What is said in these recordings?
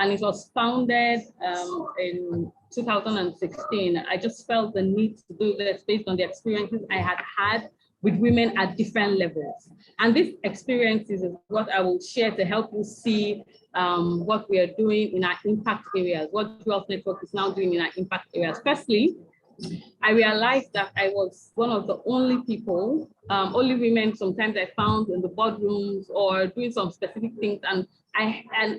and it was founded in 2016. I just felt the need to do this based on the experiences I had had with women at different levels. And these experiences is what I will share to help you see what we are doing in our impact areas, what Wealth Network is now doing in our impact areas. Firstly, I realized that I was one of the only people, only women sometimes I found in the boardrooms or doing some specific things. And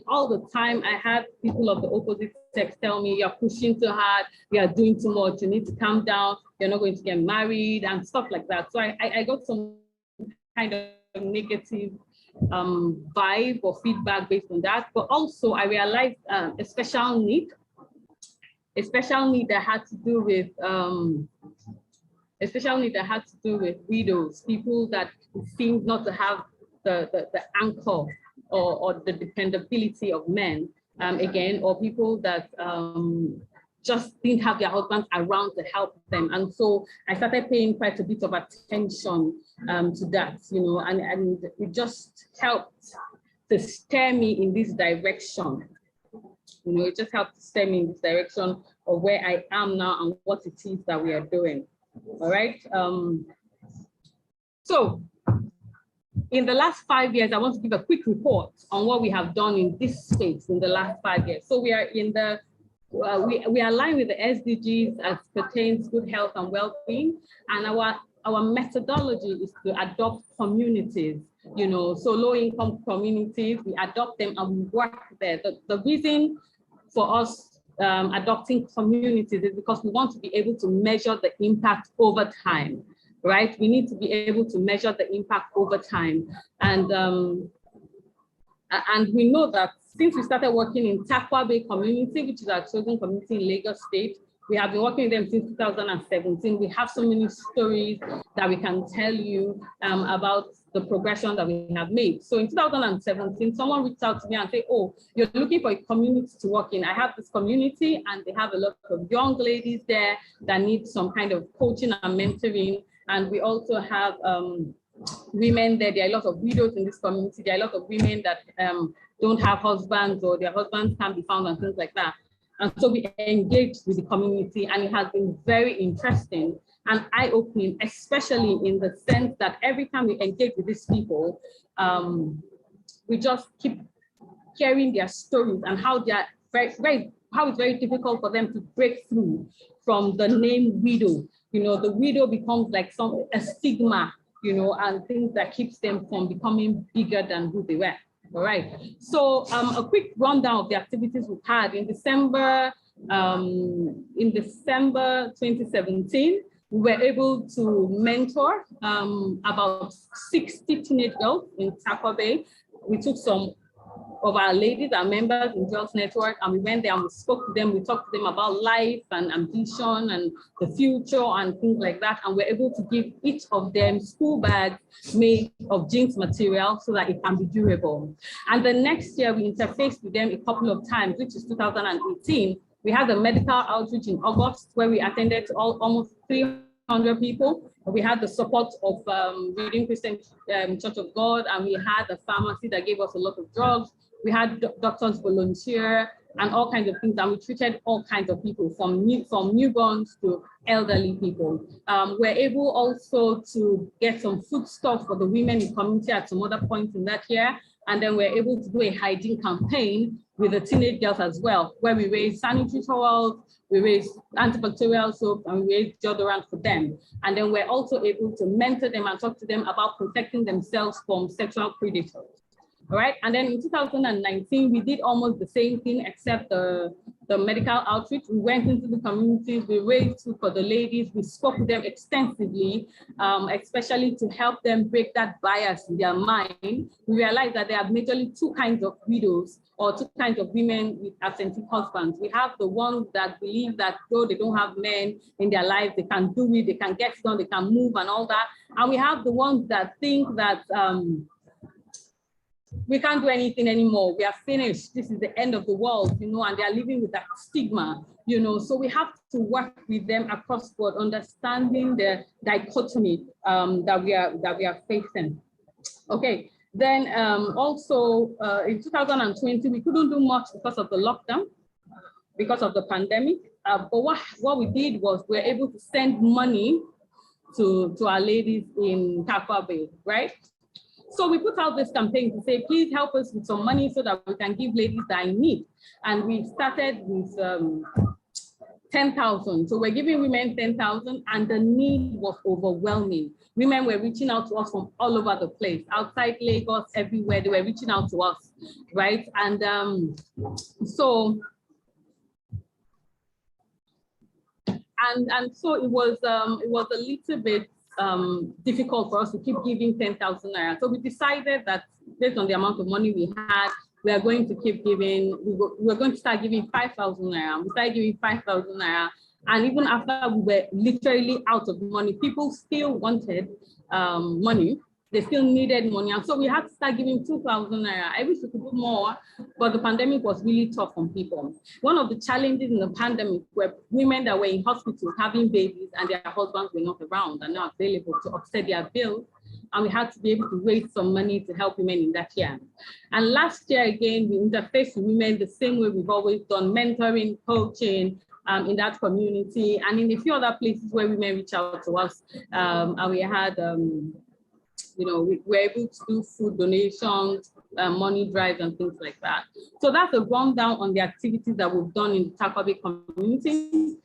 all the time I had people of the opposite sex tell me, you're pushing too hard, you're doing too much, you need to calm down, you're not going to get married and stuff like that. So I got some kind of negative vibe or feedback based on that. But also I realized a special need that had to do with widows, people that seem not to have the anchor or the dependability of men, again, or people that just didn't have their husbands around to help them. And so I started paying quite a bit of attention to that, and it just helped to steer me in this direction. It just helped to steer me in this direction of where I am now and what it is that we are doing. All right. So in the last 5 years, I want to give a quick report on what we have done in this space in the last 5 years. So we are in the we are aligned with the SDGs as pertains good health and well-being, and our methodology is to adopt communities. So low-income communities, we adopt them and we work there. The reason for us adopting communities is because we want to be able to measure the impact over time, right? We need to be able to measure the impact over time. And we know that since we started working in Takwa Bay community, which is our chosen community in Lagos State, we have been working with them since 2017. We have so many stories that we can tell you about the progression that we have made. So in 2017, someone reached out to me and said, oh, you're looking for a community to work in. I have this community and they have a lot of young ladies there that need some kind of coaching and mentoring. And we also have women there. There are a lot of widows in this community. There are a lot of women that don't have husbands or their husbands can't be found and things like that. And so we engaged with the community, and it has been very interesting and eye-opening, especially in the sense that every time we engage with these people, we just keep hearing their stories and how they are how it's very difficult for them to break through from the name widow. The widow becomes like a stigma, and things that keeps them from becoming bigger than who they were. All right. So a quick rundown of the activities we've had in December 2017. We were able to mentor about 60 teenage girls in Takwa Bay. We took some of our ladies, our members in Girls Network, and we went there and we spoke to them. We talked to them about life and ambition and the future and things like that. And we're able to give each of them school bags made of jeans material so that it can be durable. And the next year we interfaced with them a couple of times, which is 2018. We had a medical outreach in August where we attended to almost 300 people. We had the support of Redeemed Christian Church of God, and we had a pharmacy that gave us a lot of drugs. We had doctors volunteer and all kinds of things, and we treated all kinds of people from newborns to elderly people. We're able also to get some food stuff for the women in the community at some other points in that year. And then we're able to do a hygiene campaign with the teenage girls as well, where we raise sanitary towels, we raise antibacterial soap, and we raise deodorant for them. And then we're also able to mentor them and talk to them about protecting themselves from sexual predators. All right, and then in 2019, we did almost the same thing except the medical outreach. We went into the communities, we raised food for the ladies, we spoke to them extensively, especially to help them break that bias in their mind. We realized that there are majorly two kinds of widows or two kinds of women with absentee husbands. We have the ones that believe that though they don't have men in their lives, they can do it, they can get done, they can move and all that. And we have the ones that think that we can't do anything anymore. We are finished. This is the end of the world, and they are living with that stigma, So we have to work with them across board, understanding the dichotomy that we are facing. Okay, Then also in 2020, we couldn't do much because of the lockdown, because of the pandemic. But what we did was we were able to send money to our ladies in Takwa Bay, right? So we put out this campaign to say, please help us with some money so that we can give ladies that in need. And we started with 10,000. So we're giving women 10,000, and the need was overwhelming. Women were reaching out to us from all over the place, outside Lagos, everywhere. They were reaching out to us, right? And so it was a little bit difficult for us to keep giving 10,000 naira. So we decided that based on the amount of money we had, we are going to keep giving, we're going to start giving 5,000 naira. We started giving 5,000 naira. And even after we were literally out of money, people still wanted money. They still needed money. And so we had to start giving 2,000 naira. I wish we could do more, but the pandemic was really tough on people. One of the challenges in the pandemic were women that were in hospitals having babies and their husbands were not around and not available to offset their bills. And we had to be able to raise some money to help women in that year. And last year, again, we interfaced with women the same way we've always done, mentoring, coaching, in that community, and in a few other places where women reach out to us. And we had, we were able to do food donations, money drives, and things like that. So that's a rundown on the activities that we've done in the Takwa Bay community.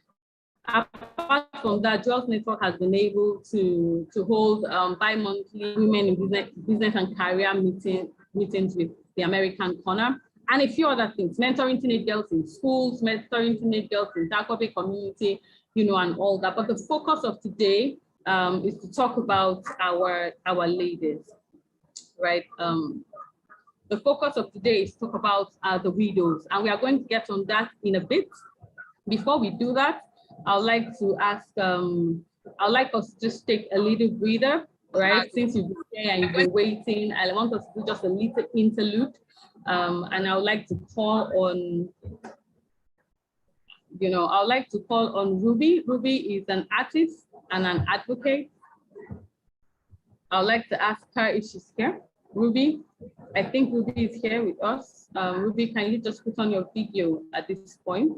Apart from that, Jewels Network has been able to hold bi-monthly women in business and career meetings with the American Corner, and a few other things, mentoring teenage girls in schools, mentoring teenage girls in Takwa Bay community, and all that. But the focus of today is to talk about our ladies, right? The focus of today is to talk about the widows, and we are going to get on that in a bit. Before we do that, I'd like to ask, I'd like us to just take a little breather, right? Since you've been here and you've been waiting, I want us to do just a little interlude. And I would like to call on, I would like to call on Ruby. Ruby is an artist and an advocate. I would like to ask her if she's here. Ruby, I think Ruby is here with us. Ruby, can you just put on your video at this point?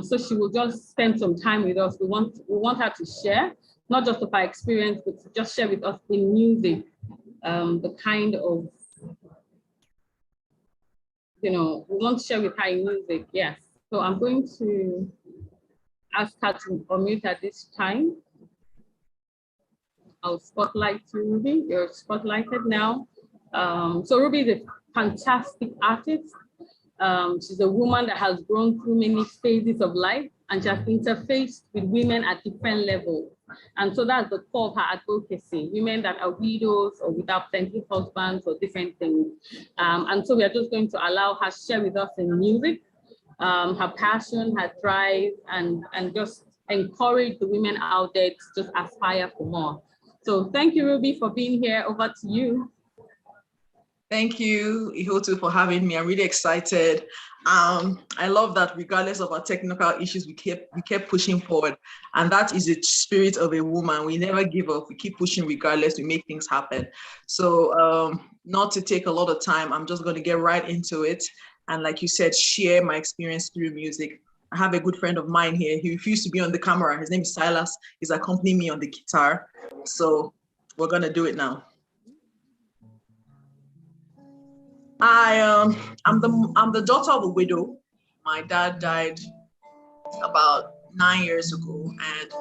So she will just spend some time with us. We want her to share, not just of her experience, but to just share with us in music, the kind of, we want to share with her in music, yes. So I'm going to ask her to unmute at this time. I'll spotlight you, Ruby. You're spotlighted now. So Ruby is a fantastic artist. She's a woman that has grown through many phases of life, and she has interfaced with women at different levels. And so that's the core of her advocacy, women that are widows or without absentee husbands or different things. And so we are just going to allow her to share with us in music, her passion, her drive, and just encourage the women out there to just aspire for more. So thank you, Ruby, for being here. Over to you. Thank you, Ihotu, for having me. I'm really excited. I love that regardless of our technical issues, we kept pushing forward. And that is the spirit of a woman. We never give up. We keep pushing regardless. We make things happen. So not to take a lot of time, I'm just going to get right into it. And like you said, share my experience through music. I have a good friend of mine here. He refused to be on the camera. His name is Silas. He's accompanying me on the guitar. So we're going to do it now. I'm the daughter of a widow. My dad died about 9 years ago, and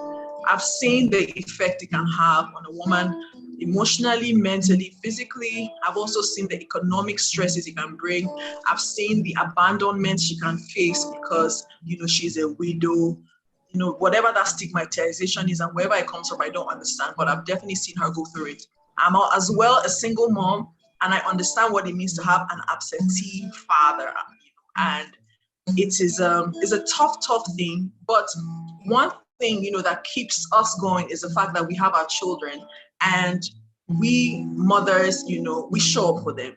I've seen the effect it can have on a woman emotionally, mentally, physically. I've also seen the economic stresses it can bring. I've seen the abandonment she can face because, she's a widow. Whatever that stigmatization is and wherever it comes from, I don't understand, but I've definitely seen her go through it. I'm as well a single mom, and I understand what it means to have an absentee father, and it is a tough thing. But one thing, that keeps us going is the fact that we have our children, and we mothers, we show up for them.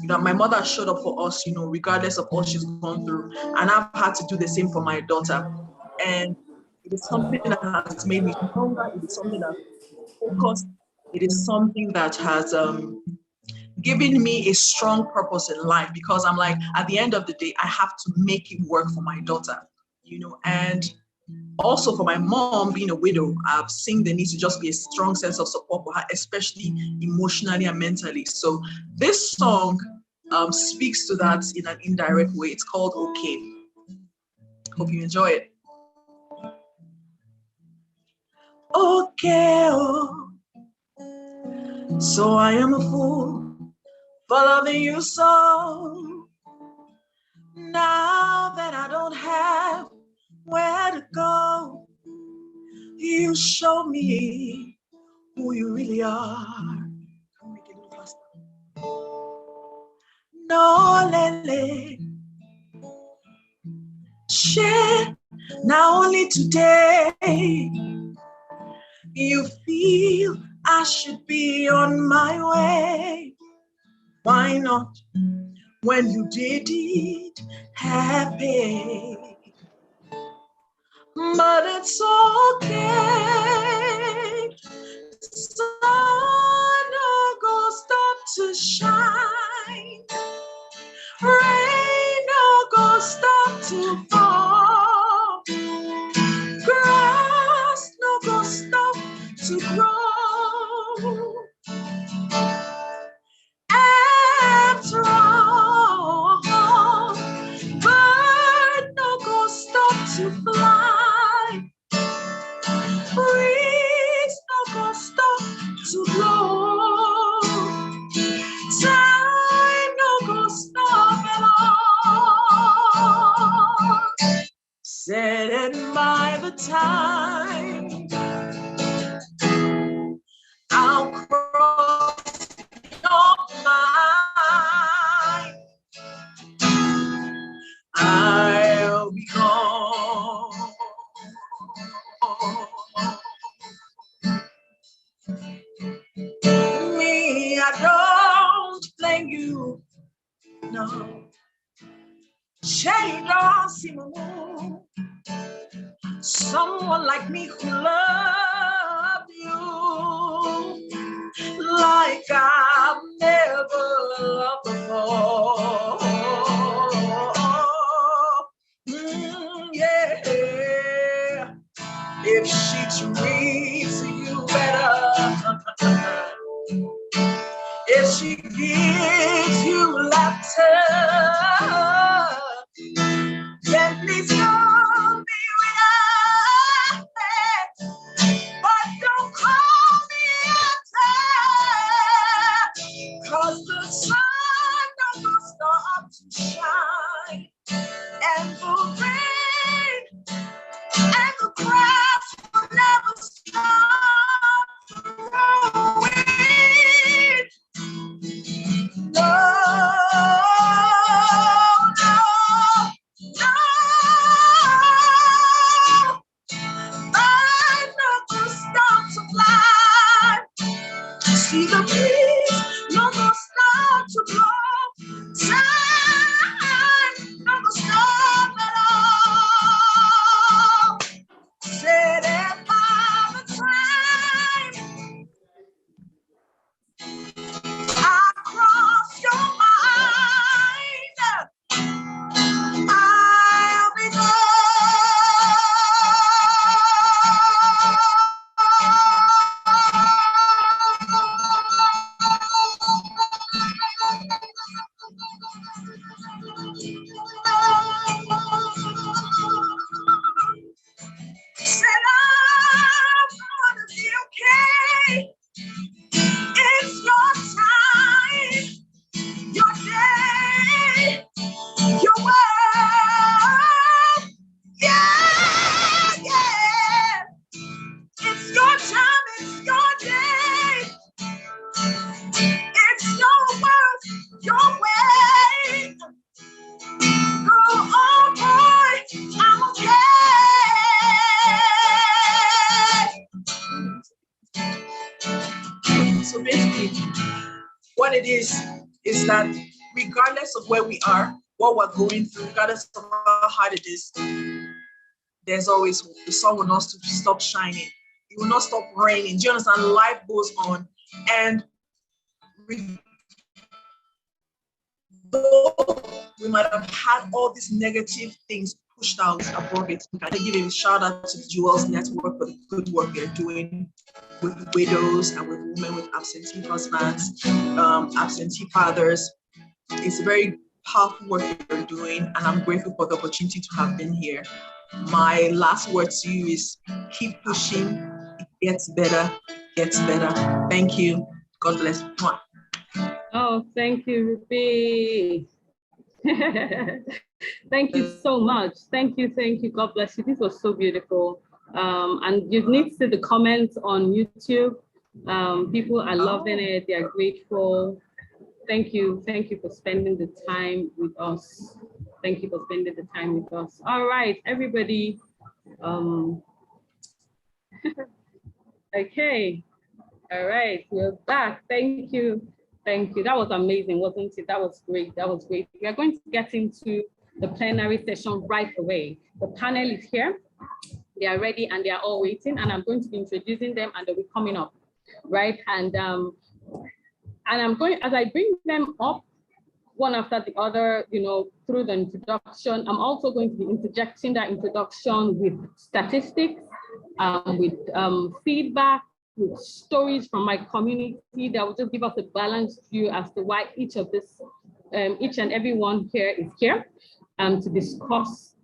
My mother showed up for us, regardless of what she's gone through, and I've had to do the same for my daughter. And it is something that has made me stronger. It is something that focused. It is something that has giving me a strong purpose in life, because I'm like, at the end of the day, I have to make it work for my daughter, you know. And also for my mom, being a widow, I've seen the need to just be a strong sense of support for her, especially emotionally and mentally. So this song speaks to that in an indirect way. It's called Okay. Hope you enjoy it. Okay, oh, so I am a fool for loving you so. Now that I don't have where to go, you show me who you really are. Can we make it a little faster? No, Lele. Share. Now only today you feel I should be on my way. Why not when you did it happy? But it's okay. Sun no go stop to shine. Rain no go stop to fall. Grass no go stop to grow. After all, bird no go stop to fly. Breeze no go stop to blow. Time no go stop at all. Said it by the time I'll cross your mind, I'll be gone. Me, I don't blame you, no. Shade don't see my moon. Someone like me who loved you like I've never loved before. Yeah. If she treats you better, if she gives you laughter, then please call me with a but don't call me after, 'cause the sun don't stop to shine, and the rain and the grass will never stop growing. No, no, no. I'm not gonna stop to fly. See the breeze, not gonna stop to blow. Time, not gonna stop at all. Said it by the time I cross your mind, I'll be gone. Said I'm gonna be okay. It's your time, your day, your world. Yeah, yeah. It's your time, it's your day. It's your world, your way. Go on, boy, I'm okay. So basically, what it is that regardless of where we are, what we're going through, regardless of how hard it is, there's always, the sun will not stop shining. It will not stop raining. Do you understand? Life goes on. And although we might have had all these negative things pushed out above it, we can give a shout out to the Jewels Network for the good work they're doing with widows and with women with absentee husbands, absentee fathers. It's a very powerful work you're doing, and I'm grateful for the opportunity to have been here. My last word to you is keep pushing. It gets better, gets better. Thank you. God bless. Oh, thank you, Ruby. Thank you so much. Thank you. God bless you. This was so beautiful. And you need to see the comments on YouTube. People are loving it. They are grateful. Thank you for spending the time with us. Thank you for spending the time with us. All right, everybody. Okay. All right, we're back. Thank you. That was amazing, wasn't it? That was great. We are going to get into the plenary session right away. The panel is here. They are ready and they are all waiting, and I'm going to be introducing them and they'll be coming up, right? And I'm going, as I bring them up one after the other, through the introduction, I'm also going to be interjecting that introduction with statistics, with feedback, with stories from my community that will just give us a balanced view as to why each and every one here is here to discuss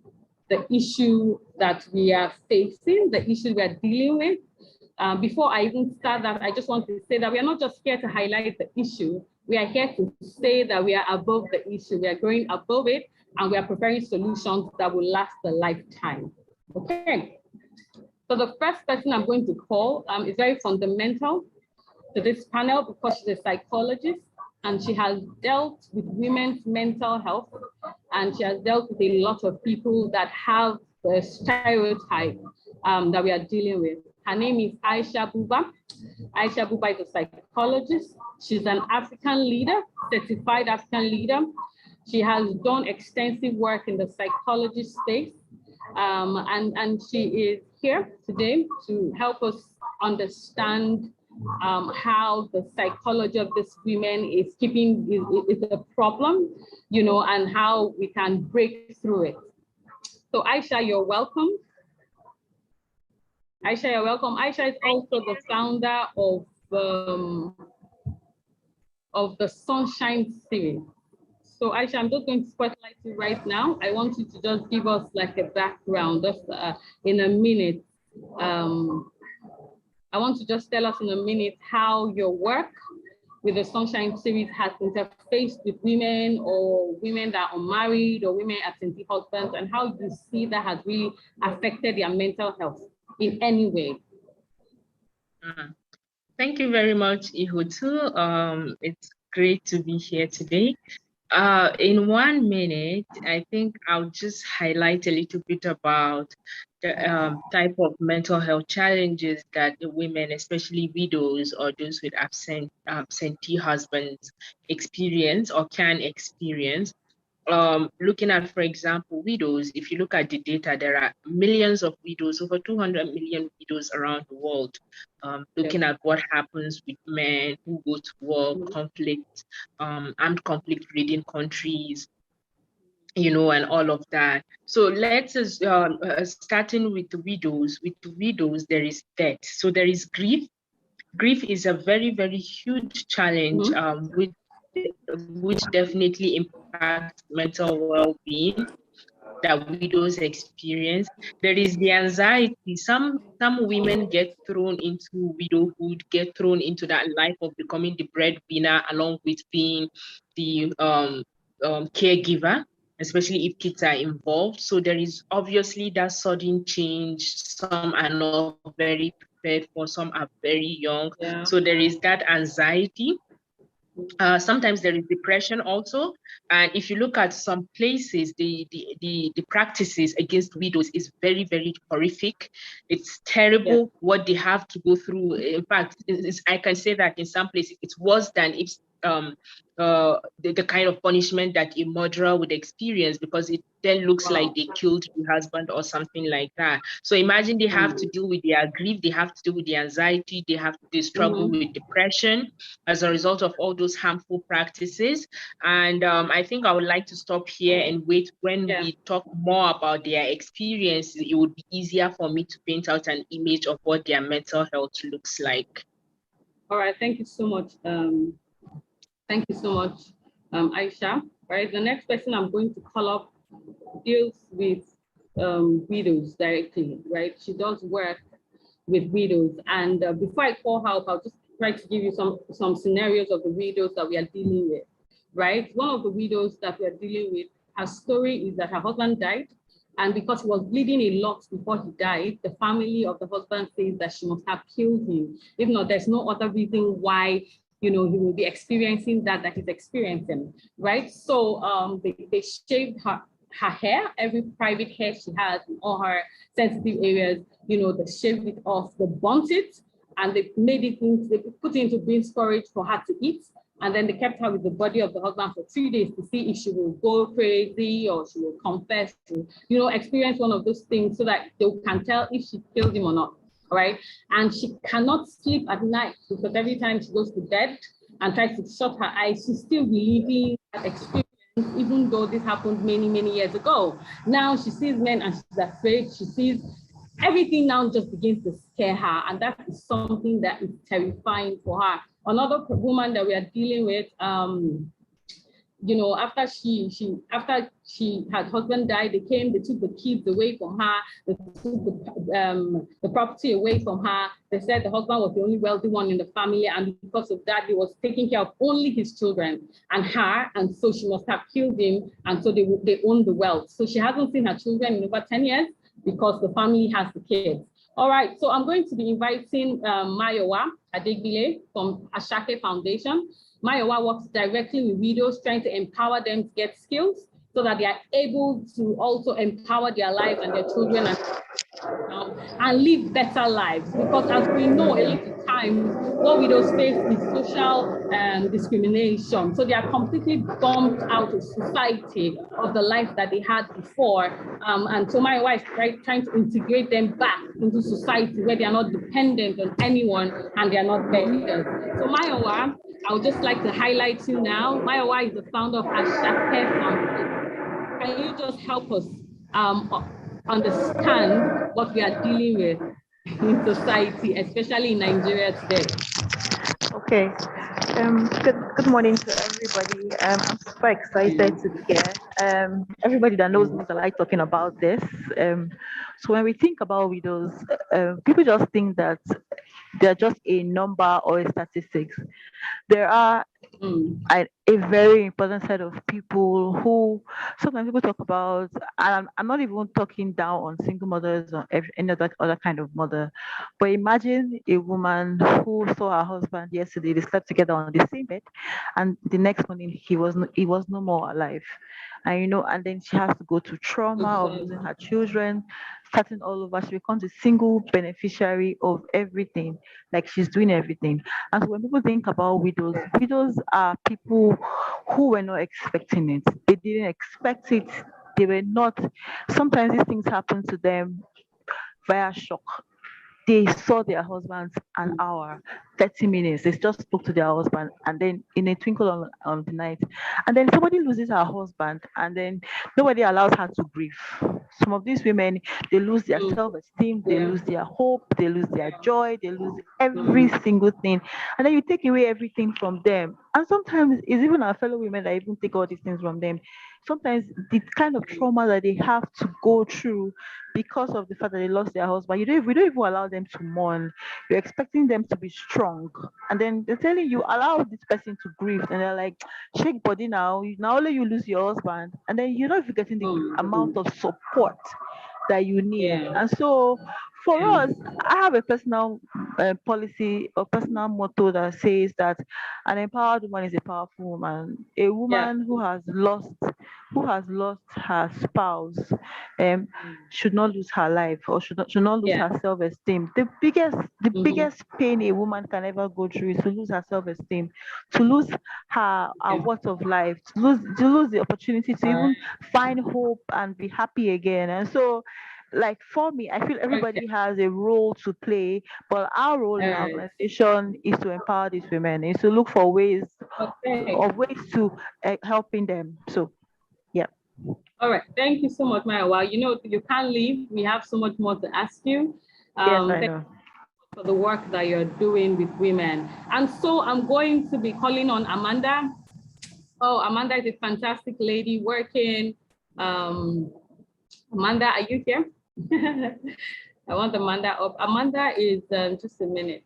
the issue that we are facing, the issue we are dealing with. Before I even start that, I just want to say that we are not just here to highlight the issue. We are here to say that we are above the issue. We are going above it, and we are preparing solutions that will last a lifetime. Okay. So the first person I'm going to call is very fundamental to this panel because she's a psychologist and she has dealt with women's mental health, and she has dealt with a lot of people that have the stereotype that we are dealing with. Her name is Aisha Buba. Aisha Buba is a psychologist. She's an African leader, certified African leader. She has done extensive work in the psychology space. And she is here today to help us understand how the psychology of these women is a problem, and how we can break through it. So Aisha, you're welcome. Aisha, you're welcome. Aisha is also the founder of the Sunshine series. So Aisha, I'm just going to spotlight you right now. I want you to just give us like a background, just in a minute. I want to just tell us in a minute how your work with the Sunshine series has interfaced with women, or women that are unmarried, or women absentee husbands, and how you see that has really affected their mental health in any way. Thank you very much, Ihutu. It's great to be here today. In 1 minute, I think I'll just highlight a little bit about the type of mental health challenges that the women, especially widows or those with absentee husbands, experience or can experience. Looking at, for example, widows, if you look at the data, there are millions of widows, over 200 million widows around the world. Looking at what happens with men who go to war, conflict, armed conflict within countries, and all of that. So let's starting with the widows. With the widows, there is death. So there is grief. Grief is a very, very huge challenge, which definitely impacts mental well-being that widows experience. There is the anxiety. Some women get thrown into widowhood, get thrown into that life of becoming the breadwinner, along with being the caregiver, especially if kids are involved. So there is obviously that sudden change. Some are not very prepared for, some are very young. Yeah. So there is that anxiety. Sometimes there is depression also. And if you look at some places, the practices against widows is very, very horrific. It's terrible what they have to go through. In fact, I can say that in some places, it's worse than if the kind of punishment that a murderer would experience, because it then looks like they killed the husband or something like that. So imagine they have to deal with their grief, they have to deal with the anxiety, they struggle with depression as a result of all those harmful practices. And I think I would like to stop here and wait. When we talk more about their experiences, it would be easier for me to paint out an image of what their mental health looks like. All right, thank you so much. Thank you so much, Aisha. Right, the next person I'm going to call up deals with widows directly, right? She does work with widows. And before I call her up, I'll just try to give you some scenarios of the widows that we are dealing with, right? One of the widows that we are dealing with, her story is that her husband died. And because he was bleeding a lot before he died, the family of the husband says that she must have killed him. If not, there's no other reason why, you know, he will be experiencing that he's experiencing, right? So they shaved her hair, every private hair she has in all her sensitive areas, you know, they shaved it off, they burnt it, and they made it into, they put it into bean storage for her to eat. And then they kept her with the body of the husband for 3 days to see if she will go crazy or she will confess to, you know, experience one of those things so that they can tell if she killed him or not, right? And she cannot sleep at night because every time she goes to bed and tries to shut her eyes, she's still reliving that experience, even though this happened many, many years ago. Now she sees men and she's afraid. She sees everything now just begins to scare her. And that is something that is terrifying for her. Another woman that we are dealing with, you know, after her husband died, they took the kids away from her, they took the property away from her. They said the husband was the only wealthy one in the family, and because of that, he was taking care of only his children and her, and so she must have killed him, and so they own the wealth. So she hasn't seen her children in over 10 years because the family has the kids. All right, so I'm going to be inviting Mayowa Adegbile from Ashake Foundation. Mayowa works directly with widows, trying to empower them to get skills so that they are able to also empower their lives and their children and live better lives. Because as we know, a lot of times what widows face is social discrimination. So they are completely bumped out of society of the life that they had before. And so Mayowa is trying to integrate them back into society where they are not dependent on anyone and they are not beggars. So Mayowa, I would just like to highlight you now. Mayowa is the founder of Ashake Foundation. Can you just help us understand what we are dealing with in society, especially in Nigeria today? Okay. Good morning to everybody. I'm super excited to be here. Everybody that knows me, I like talking about this. So when we think about widows, people just think that they're just a number or a statistics. There are a very important set of people who sometimes people talk about, and I'm not even talking down on single mothers or any other kind of mother, but imagine a woman who saw her husband yesterday, they slept together on the same bed, and the next morning he was no more alive. And and then she has to go to trauma of losing her children, starting all over. She becomes a single beneficiary of everything, like she's doing everything. And so when people think about widows are people who were not expecting it. They didn't expect it. They were not. Sometimes these things happen to them via shock. They saw their husbands an hour, 30 minutes. They just spoke to their husband, and then in a twinkle of the night, and then somebody loses her husband, and then nobody allows her to grieve. Some of these women, they lose their self-esteem, they lose their hope, they lose their joy, they lose every single thing, and then you take away everything from them. And sometimes it's even our fellow women that even take all these things from them. Sometimes the kind of trauma that they have to go through because of the fact that they lost their husband, we don't even allow them to mourn. You're expecting them to be strong, and then they're telling you allow this person to grieve, and they're like, shake body now. Now only you lose your husband, and then you're not even getting the amount of support that you need. And so for us, I have a personal policy or personal motto that says that an empowered woman is a powerful woman. A Yeah. woman who has lost her spouse, um, should not lose her life or should not lose Yeah. her self-esteem. The biggest pain a woman can ever go through is to lose her self-esteem, to lose her worth of life, to lose the opportunity to even find hope and be happy again. And so, like for me, I feel Okay. everybody has a role to play, but our role in our Alright. organization is to empower these women, is to look for ways Okay. to helping them. So yeah. All right. Thank you so much, Maya. Well, you can't leave. We have so much more to ask you. Yes, I Thank know. you for the work that you're doing with women. And so I'm going to be calling on Amanda. Oh, Amanda is a fantastic lady working. Amanda, are you here? I want Amanda up. Amanda is, just a minute.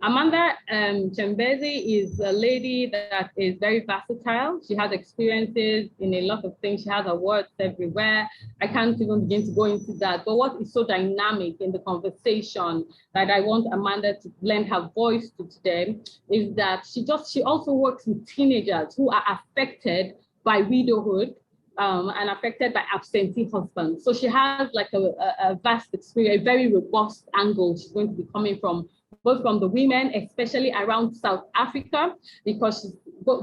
Amanda Chembezi is a lady that is very versatile. She has experiences in a lot of things. She has awards everywhere. I can't even begin to go into that. But what is so dynamic in the conversation that I want Amanda to lend her voice to today is that she also works with teenagers who are affected by widowhood and affected by absentee husbands. So she has like a vast experience, a very robust angle she's going to be coming from, both from the women, especially around South Africa, because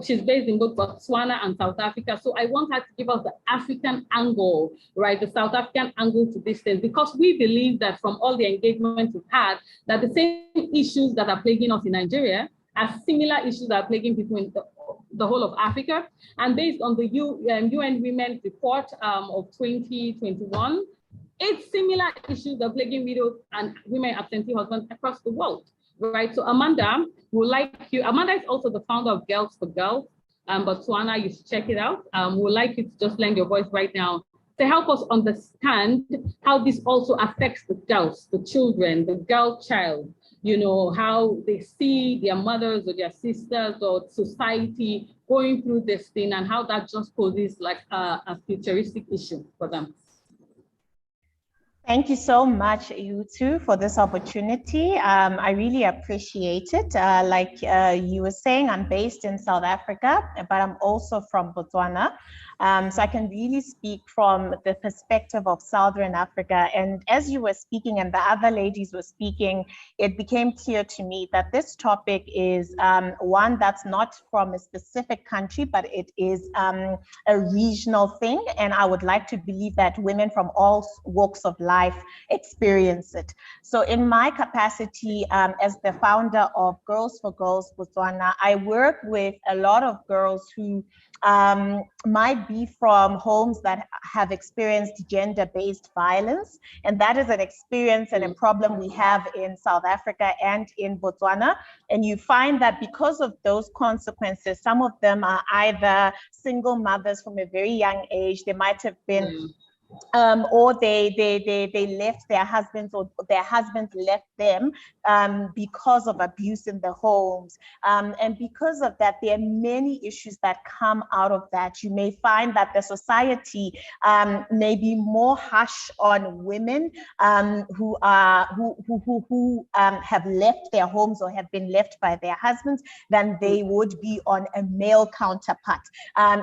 she's based in both Botswana and South Africa. So I want her to give us the African angle, right? The South African angle to this thing, because we believe that from all the engagements we've had, that the same issues that are plaguing us in Nigeria are similar issues that are plaguing people in the whole of Africa. And based on the UN Women's Report of 2021, 8 similar issues are plaguing widows and women absentee husbands across the world, right? So Amanda, Amanda is also the founder of Girls for Girls, Botswana, you should check it out. We'd like you to just lend your voice right now to help us understand how this also affects the girls, the children, the girl child, how they see their mothers or their sisters or society going through this thing, and how that just poses like a futuristic issue for them. Thank you so much, you two, for this opportunity. I really appreciate it. Like you were saying, I'm based in South Africa, but I'm also from Botswana. So I can really speak from the perspective of Southern Africa. And as you were speaking and the other ladies were speaking, it became clear to me that this topic is one that's not from a specific country, but it is a regional thing. And I would like to believe that women from all walks of life experience it. So in my capacity as the founder of Girls for Girls Botswana, I work with a lot of girls who might be from homes that have experienced gender-based violence. And that is an experience and a problem we have in South Africa and in Botswana. And you find that because of those consequences, some of them are either single mothers from a very young age. They might have been or they left their husbands, or their husbands left them because of abuse in the homes. And because of that, there are many issues that come out of that. You may find that the society may be more harsh on women who have left their homes or have been left by their husbands than they would be on a male counterpart.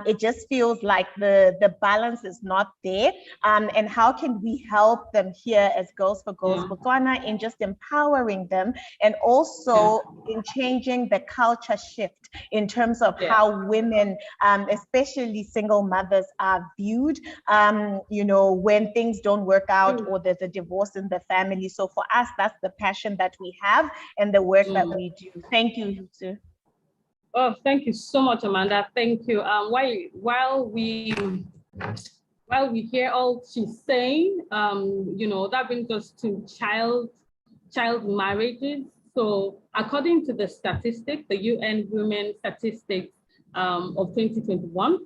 It just feels like the balance is not there. And how can we help them here as Girls for Girls Botswana in just empowering them, and also in changing the culture shift in terms of how women, especially single mothers, are viewed, when things don't work out or there's a divorce in the family. So for us, that's the passion that we have and the work that we do. Thank you, Hutu. Oh, thank you so much, Amanda. Thank you. While we hear all she's saying, that brings us to child marriages. So according to the statistics, the UN Women Statistics of 2021,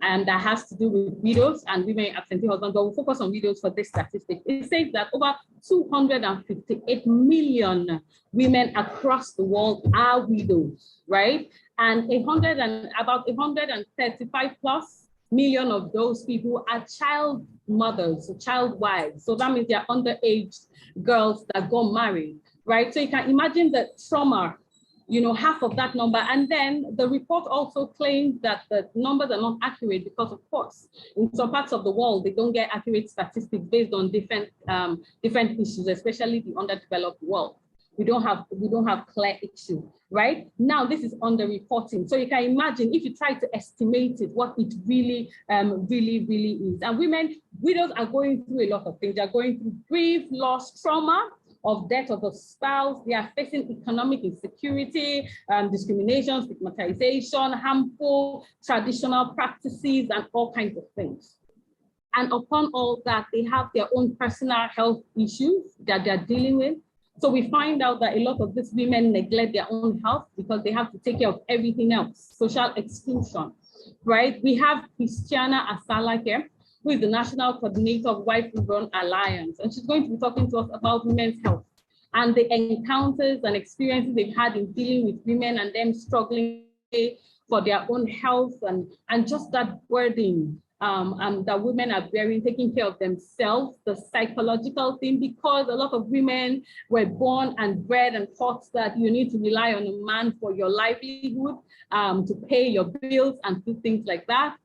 and that has to do with widows and women absentee husbands, but we'll focus on widows for this statistic. It says that over 258 million women across the world are widows, right? And about 135 plus million of those people are child mothers, child wives. So that means they're underage girls that got married, right? So you can imagine the trauma, half of that number. And then the report also claims that the numbers are not accurate because, of course, in some parts of the world, they don't get accurate statistics based on different issues, especially the underdeveloped world. We don't have clear issues, right? Now, this is underreporting. So you can imagine if you try to estimate it, what it really is. And widows are going through a lot of things. They're going through grief, loss, trauma of death of a spouse. They are facing economic insecurity, discrimination, stigmatization, harmful traditional practices, and all kinds of things. And upon all that, they have their own personal health issues that they're dealing with. So we find out that a lot of these women neglect their own health because they have to take care of everything else, social exclusion, right? We have Christiana Asala here, who is the National Coordinator of White Women Alliance. And she's going to be talking to us about women's health and the encounters and experiences they've had in dealing with women and them struggling for their own health and just that burden that women are bearing, taking care of themselves, the psychological thing, because a lot of women were born and bred and taught that you need to rely on a man for your livelihood, to pay your bills and do things like that.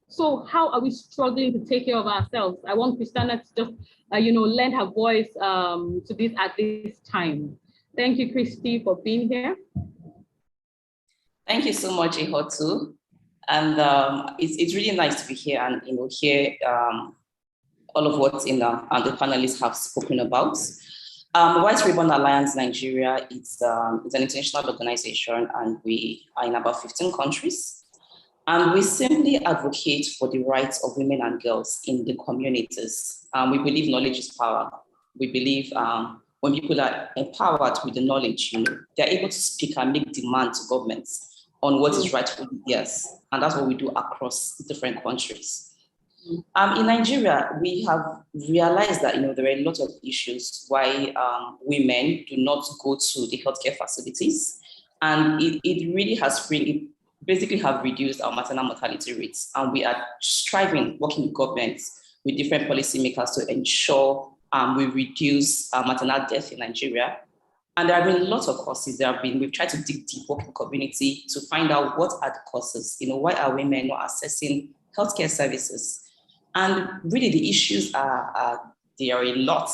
So how are we struggling to take care of ourselves? I want Christiana to just, lend her voice to this at this time. Thank you, Christy, for being here. Thank you so much, Ihotu. And it's really nice to be here and hear all of what the panelists have spoken about. White Ribbon Alliance Nigeria is an international organization, and we are in about 15 countries. And we simply advocate for the rights of women and girls in the communities. We believe knowledge is power. We believe when people are empowered with the knowledge, they're able to speak and make demand to governments on what is rightfully theirs. And that's what we do across different countries. In Nigeria, we have realized that there are a lot of issues why women do not go to the healthcare facilities. And it really has basically have reduced our maternal mortality rates. And we are striving, working with governments, with different policymakers to ensure we reduce maternal death in Nigeria. And there have been a lot of causes. We've tried to dig deep, work in the community to find out what are the causes. Why are women not accessing healthcare services? And really the issues are there are a lot,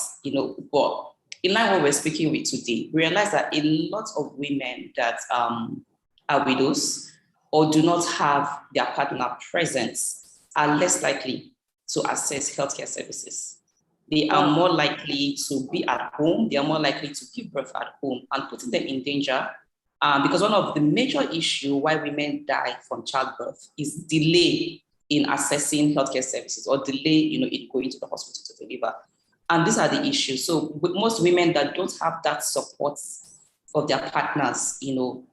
but in line with what we're speaking with today, we realize that a lot of women that are widows or do not have their partner present are less likely to access healthcare services. They are more likely to be at home. They are more likely to give birth at home and putting them in danger because one of the major issues why women die from childbirth is delay in accessing healthcare services or delay, in going to the hospital to deliver. And these are the issues. So with most women that don't have that support of their partners,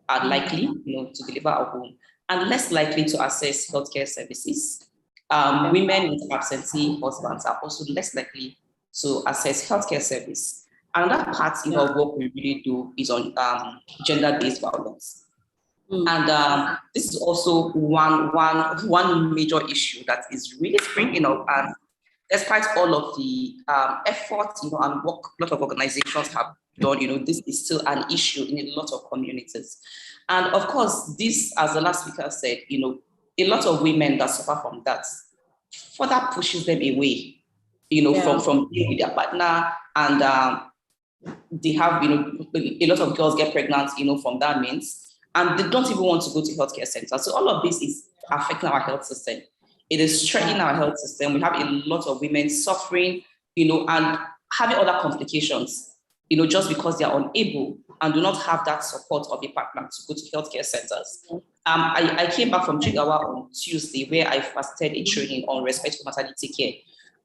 are likely, to deliver at home and less likely to access healthcare services. Women with absentee husbands are also less likely to access healthcare service. Another part of what we really do is on gender-based violence. And this is also one major issue that is really springing up. And despite all of the efforts, and work a lot of organizations have done, this is still an issue in a lot of communities. And of course, this, as the last speaker said, a lot of women that suffer from that further pushes them away, from being with their partner. And they have, a lot of girls get pregnant, from that means. And they don't even want to go to healthcare centers. So all of this is affecting our health system. It is straining our health system. We have a lot of women suffering, and having other complications, just because they are unable and do not have that support of a partner to go to healthcare centers. I came back from Jigawa on Tuesday, where I first started a training on respectful maternity care.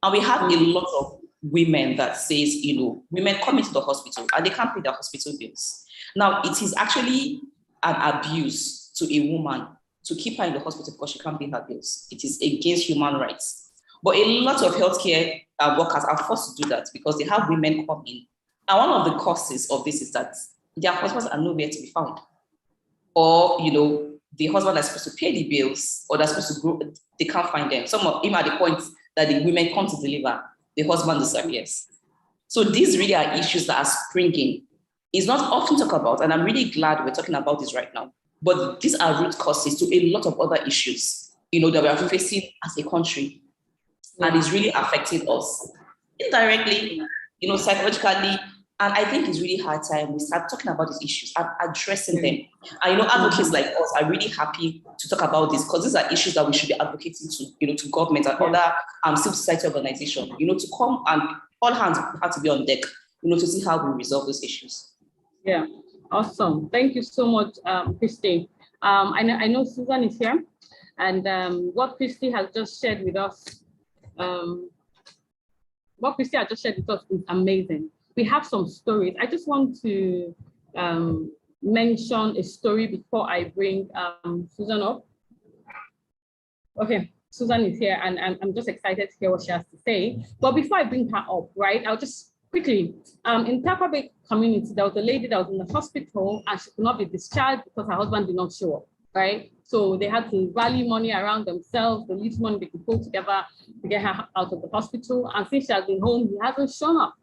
And we have a lot of women that says, women come into the hospital and they can't pay their hospital bills. Now, it is actually an abuse to a woman to keep her in the hospital because she can't pay her bills. It is against human rights. But a lot of healthcare workers are forced to do that because they have women come in. And one of the causes of this is that their husbands are nowhere to be found. Or, the husband that's supposed to pay the bills or that's supposed to grow, they can't find them. Some of them at the point that the women come to deliver, the husband disappears. So these really are issues that are springing. It's not often talked about, and I'm really glad we're talking about this right now. But these are root causes to a lot of other issues, that we are facing as a country. And it's really affecting us indirectly, psychologically. And I think it's really high time we start talking about these issues and addressing them. And advocates like us are really happy to talk about this because these are issues that we should be advocating to government and other civil society organizations, to come and all hands have to be on deck, to see how we resolve those issues. Yeah, awesome. Thank you so much, Christy. I know Susan is here, and what Christy has just shared with us, is amazing. We have some stories. I just want to mention a story before I bring Susan up. Okay, Susan is here, and I'm just excited to hear what she has to say. But before I bring her up, right, I'll just quickly, in Tampa Bay community, there was a lady that was in the hospital and she could not be discharged because her husband did not show up, right? So they had to rally money around themselves, the least money they could pull together to get her out of the hospital. And since she has been home, he hasn't shown up.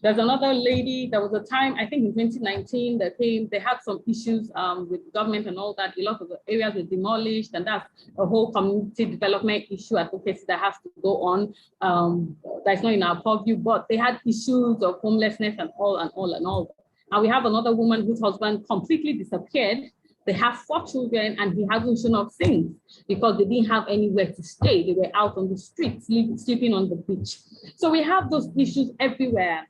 There's another lady, there was a time, I think in 2019, they had some issues with government and all that. A lot of the areas were demolished, and that's a whole community development issue advocacy that has to go on. That's not in our purview, but they had issues of homelessness and all. And we have another woman whose husband completely disappeared. They have 4 children and he hasn't shown up since because they didn't have anywhere to stay. They were out on the streets, sleeping on the beach. So we have those issues everywhere.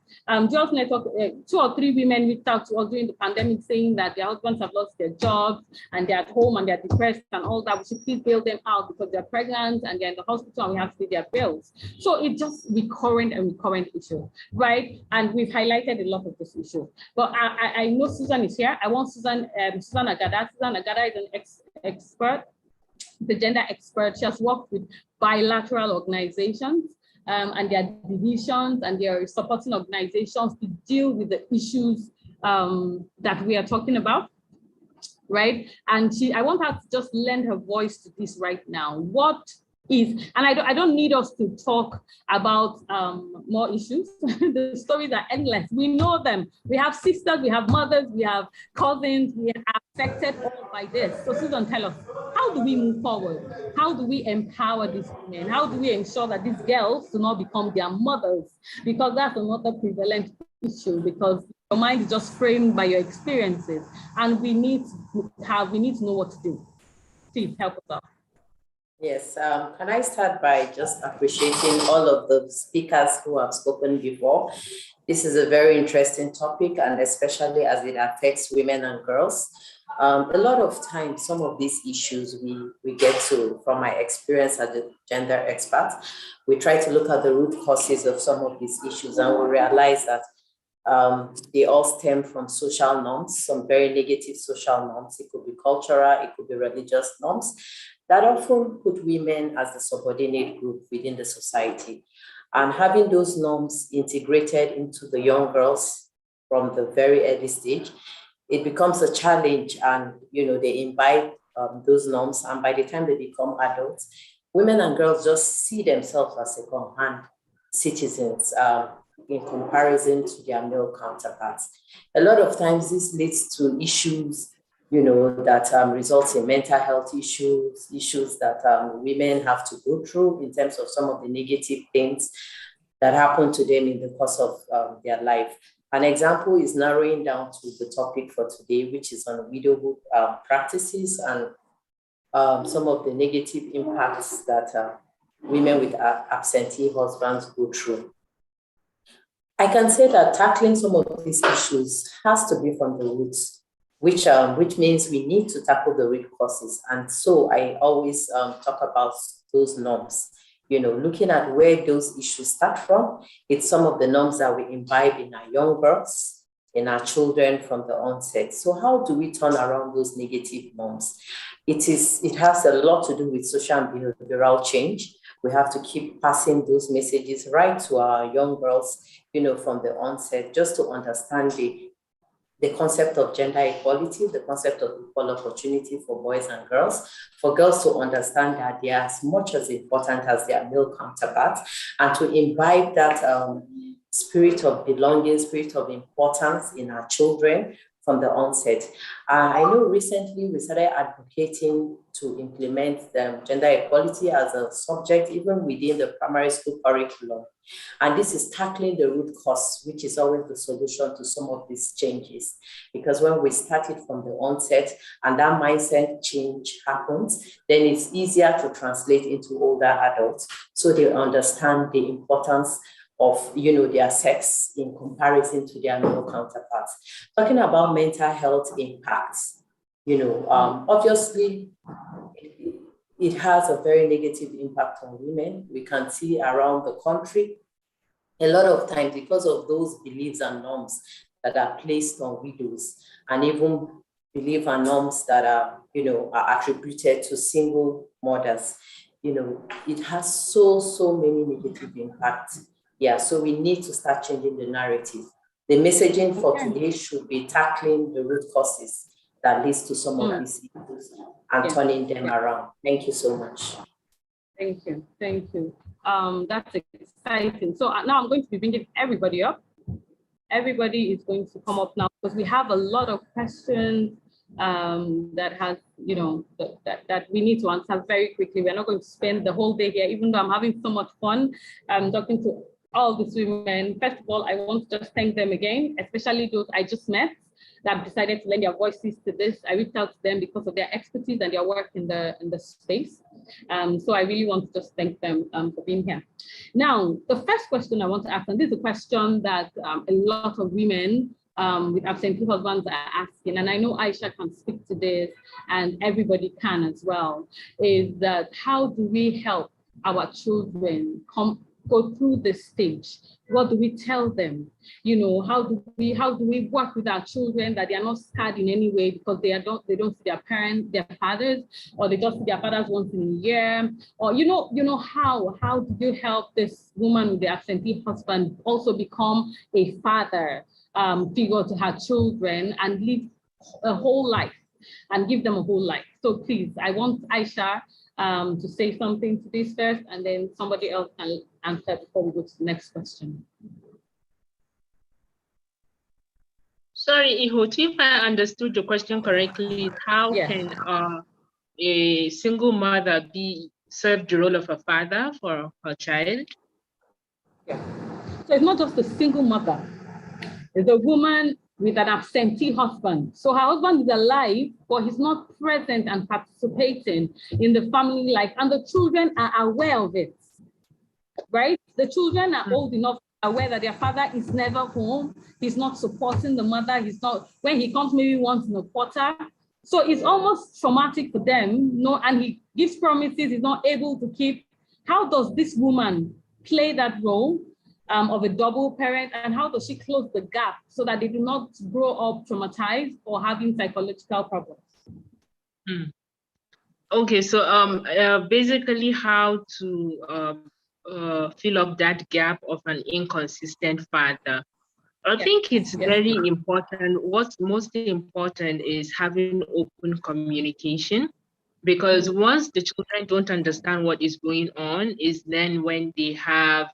Just network, 2 or 3 women reached out to us during the pandemic saying that their husbands have lost their jobs and they're at home and they're depressed and all that. We should please bail them out because they're pregnant and they're in the hospital and we have to pay their bills. So it's just recurrent issue, right? And we've highlighted a lot of this issue. But I know Susan is here. I want Susan Agada. Susan Agada is an expert, the gender expert. She has worked with bilateral organizations and their divisions and their supporting organizations to deal with the issues that we are talking about, right? And I want her to just lend her voice to this right now. What is, and I don't need us to talk about more issues. The stories are endless. We know them. We have sisters, we have mothers, we have cousins, we are affected all by this. So Susan, tell us, how do we move forward? How do we empower these women? How do we ensure that these girls do not become their mothers? Because that's another prevalent issue, because your mind is just framed by your experiences, and we need to know what to do. Please help us out. Yes, can I start by just appreciating all of the speakers who have spoken before. This is a very interesting topic, and especially as it affects women and girls. A lot of times, some of these issues we get to, from my experience as a gender expert, we try to look at the root causes of some of these issues, and we realize that they all stem from social norms, some very negative social norms. It could be cultural, it could be religious norms that often put women as the subordinate group within the society. And having those norms integrated into the young girls from the very early stage, it becomes a challenge, and they imbibe those norms. And by the time they become adults, women and girls just see themselves as second-hand citizens in comparison to their male counterparts. A lot of times this leads to issues that results in mental health issues that women have to go through in terms of some of the negative things that happen to them in the course of their life. An example is narrowing down to the topic for today, which is on widowhood practices and some of the negative impacts that women with absentee husbands go through. I can say that tackling some of these issues has to be from the roots, which means we need to tackle the root causes. And so I always talk about those norms, looking at where those issues start from. It's some of the norms that we imbibe in our young girls, in our children from the onset. So how do we turn around those negative norms? It has a lot to do with social and behavioral change. We have to keep passing those messages right to our young girls, from the onset, just to understand the the concept of gender equality, the concept of equal opportunity for boys and girls, for girls to understand that they are as much as important as their male counterparts, and to imbibe that spirit of belonging, spirit of importance in our children from the onset. I know recently we started advocating to implement gender equality as a subject, even within the primary school curriculum. And this is tackling the root cause, which is always the solution to some of these changes. Because when we start it from the onset and that mindset change happens, then it's easier to translate into older adults so they understand the importance of, their sex in comparison to their male counterparts. Talking about mental health impacts, obviously it has a very negative impact on women. We can see around the country, a lot of times because of those beliefs and norms that are placed on widows, and even beliefs and norms that are attributed to single mothers, it has so many negative impacts. Yeah, so we need to start changing the narrative. The messaging for today should be tackling the root causes that leads to some of these issues and turning them around. Thank you so much. Thank you. That's exciting. So now I'm going to be bringing everybody up. Everybody is going to come up now because we have a lot of questions that has, that we need to answer very quickly. We're not going to spend the whole day here, even though I'm having so much fun talking to all these women. First of all, I want to just thank them again, especially those I just met that decided to lend their voices to this. I reached out to them because of their expertise and their work in the space. So I really want to just thank them for being here. Now, the first question I want to ask, and this is a question that a lot of women with absentee husbands are asking, and I know Aisha can speak to this, and everybody can as well, is that how do we help our children go through this stage? What do we tell them? How do we work with our children that they are not scared in any way because they don't see their parents, their fathers, or they just see their fathers once in a year? Or how do you help this woman with the absentee husband also become a father figure to her children and live a whole life and give them a whole life? So please, I want Aisha to say something to this first, and then somebody else can answer before we go to the next question. Sorry, Ihot, if I understood the question correctly, how can a single mother serve the role of a father for her child? Yeah. So it's not just a single mother. It's a woman with an absentee husband. So her husband is alive, but he's not present and participating in the family life, and the children are aware of it, right? The children are old enough, aware that their father is never home. He's not supporting the mother. He's not, when he comes maybe once in a quarter. So it's almost traumatic for them, and he gives promises he's not able to keep. How does this woman play that role of a double parent, and how does she close the gap so that they do not grow up traumatized or having psychological problems? Okay, so basically how to fill up that gap of an inconsistent father. I think it's very important. What's most important is having open communication, because once the children don't understand what is going on, is then when they have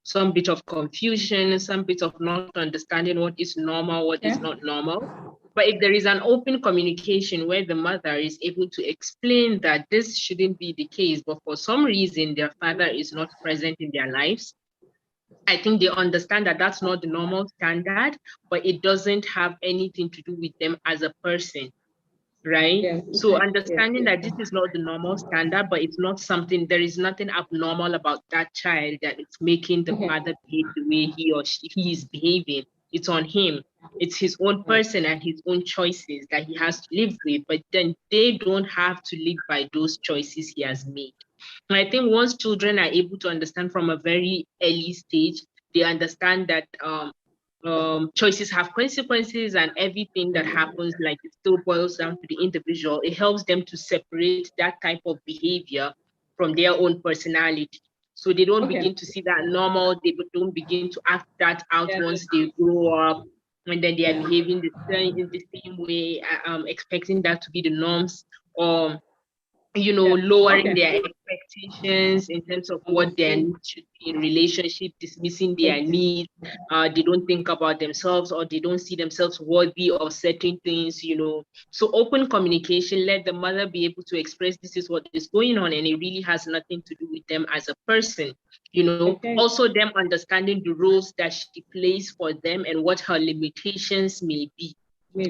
some bit of confusion, some bit of not understanding what is normal, what is not normal. But if there is an open communication where the mother is able to explain that this shouldn't be the case, but for some reason their father is not present in their lives, I think they understand that that's not the normal standard, but it doesn't have anything to do with them as a person, right? So understanding that this is not the normal standard, but it's not something, there is nothing abnormal about that child that it's making the father behave the way he or he is behaving. It's on him. It's his own person and his own choices that he has to live with, but then they don't have to live by those choices he has made. And I think once children are able to understand from a very early stage, they understand that choices have consequences, and everything that happens, like, it still boils down to the individual. It helps them to separate that type of behavior from their own personality. So they don't begin to see that normal, they don't begin to act that out once they grow up. and then they are behaving in the same way, expecting that to be the norms, or lowering their expectations in terms of what their needs should be in relationship, dismissing their needs. They don't think about themselves, or they don't see themselves worthy of certain things, So open communication, let the mother be able to express this is what is going on, and it really has nothing to do with them as a person, Also them understanding the roles that she plays for them and what her limitations may be.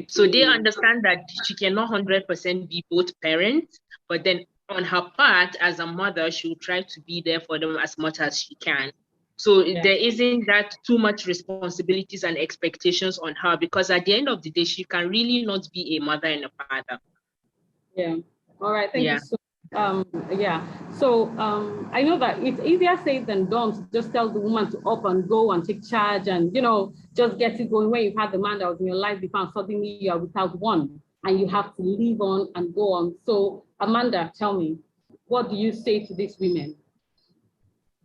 So they understand that she cannot 100% be both parents, but then on her part as a mother, she will try to be there for them as much as she can. So there isn't that too much responsibilities and expectations on her, because at the end of the day, she can really not be a mother and a father. Yeah. All right. Thank you so So I know that it's easier said than done to just tell the woman to up and go and take charge and, just get it going when you've had the man that was in your life before and suddenly you are without one and you have to leave on and go on. So Amanda, tell me, what do you say to these women?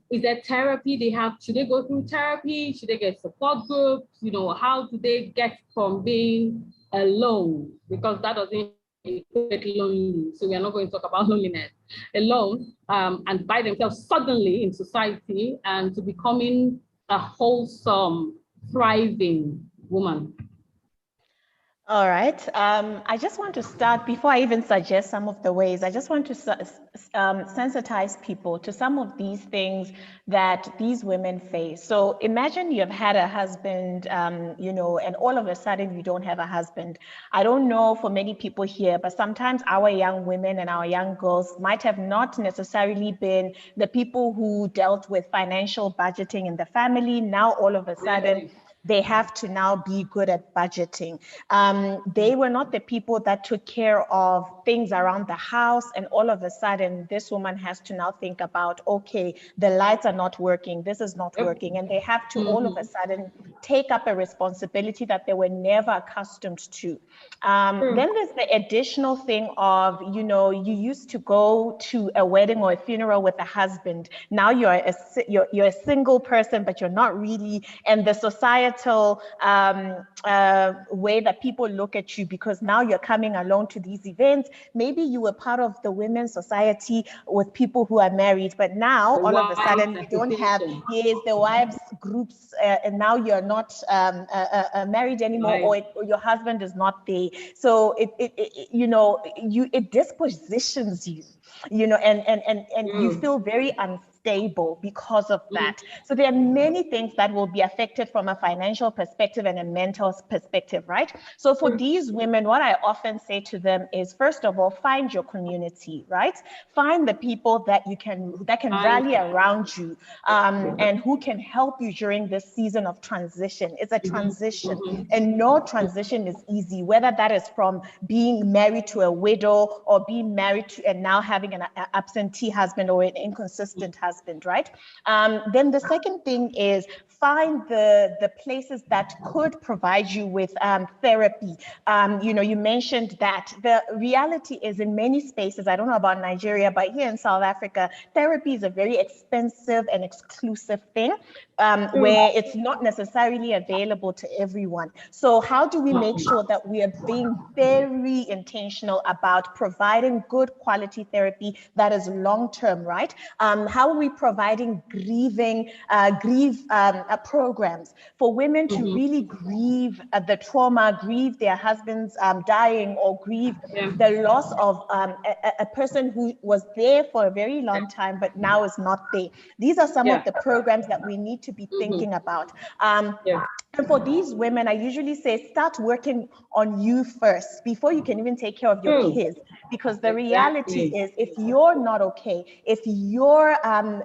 Is there therapy they have? Should they go through therapy? Should they get support groups? How do they get from being alone? Because that doesn't lonely. So we are not going to talk about loneliness. Alone and by themselves suddenly in society, and to becoming a wholesome, thriving woman. All right. I just want to start, before I even suggest some of the ways, I just want to sensitize people to some of these things that these women face. So imagine you've had a husband, and all of a sudden you don't have a husband. I don't know for many people here, but sometimes our young women and our young girls might have not necessarily been the people who dealt with financial budgeting in the family. Now, all of a sudden, they have to now be good at budgeting. They were not the people that took care of things around the house, and all of a sudden this woman has to now think about, okay, the lights are not working, this is not working, and they have to all of a sudden take up a responsibility that they were never accustomed to. Then there's the additional thing of, you used to go to a wedding or a funeral with a husband. Now you're a single person, but you're not really, and the societal way that people look at you, because now you're coming alone to these events. Maybe you were part of the women's society with people who are married, but now all of a sudden you don't have the wives groups, and now you're not married anymore, or your husband is not there. So it dispositions you, and you feel very unstable because of that. So there are many things that will be affected from a financial perspective and a mental perspective, right? So for these women, what I often say to them is, first of all, find your community, right? Find the people that can rally around you, and who can help you during this season of transition. It's a transition, and no transition is easy, whether that is from being married to a widow or being married to and now having an absentee husband or an inconsistent husband, right? Then the second thing is find the places that could provide you with therapy. You mentioned that the reality is in many spaces, I don't know about Nigeria, but here in South Africa, therapy is a very expensive and exclusive thing, where it's not necessarily available to everyone. So how do we make sure that we are being very intentional about providing good quality therapy that is long-term, right? How are we providing grief programs for women to really grieve the trauma, grieve their husbands dying, or grieve the loss of a person who was there for a very long time but now is not there? These are some of the programs that we need to be thinking about. And for these women, I usually say, start working on you first before you can even take care of your kids. Because the reality is, if you're not okay, if you're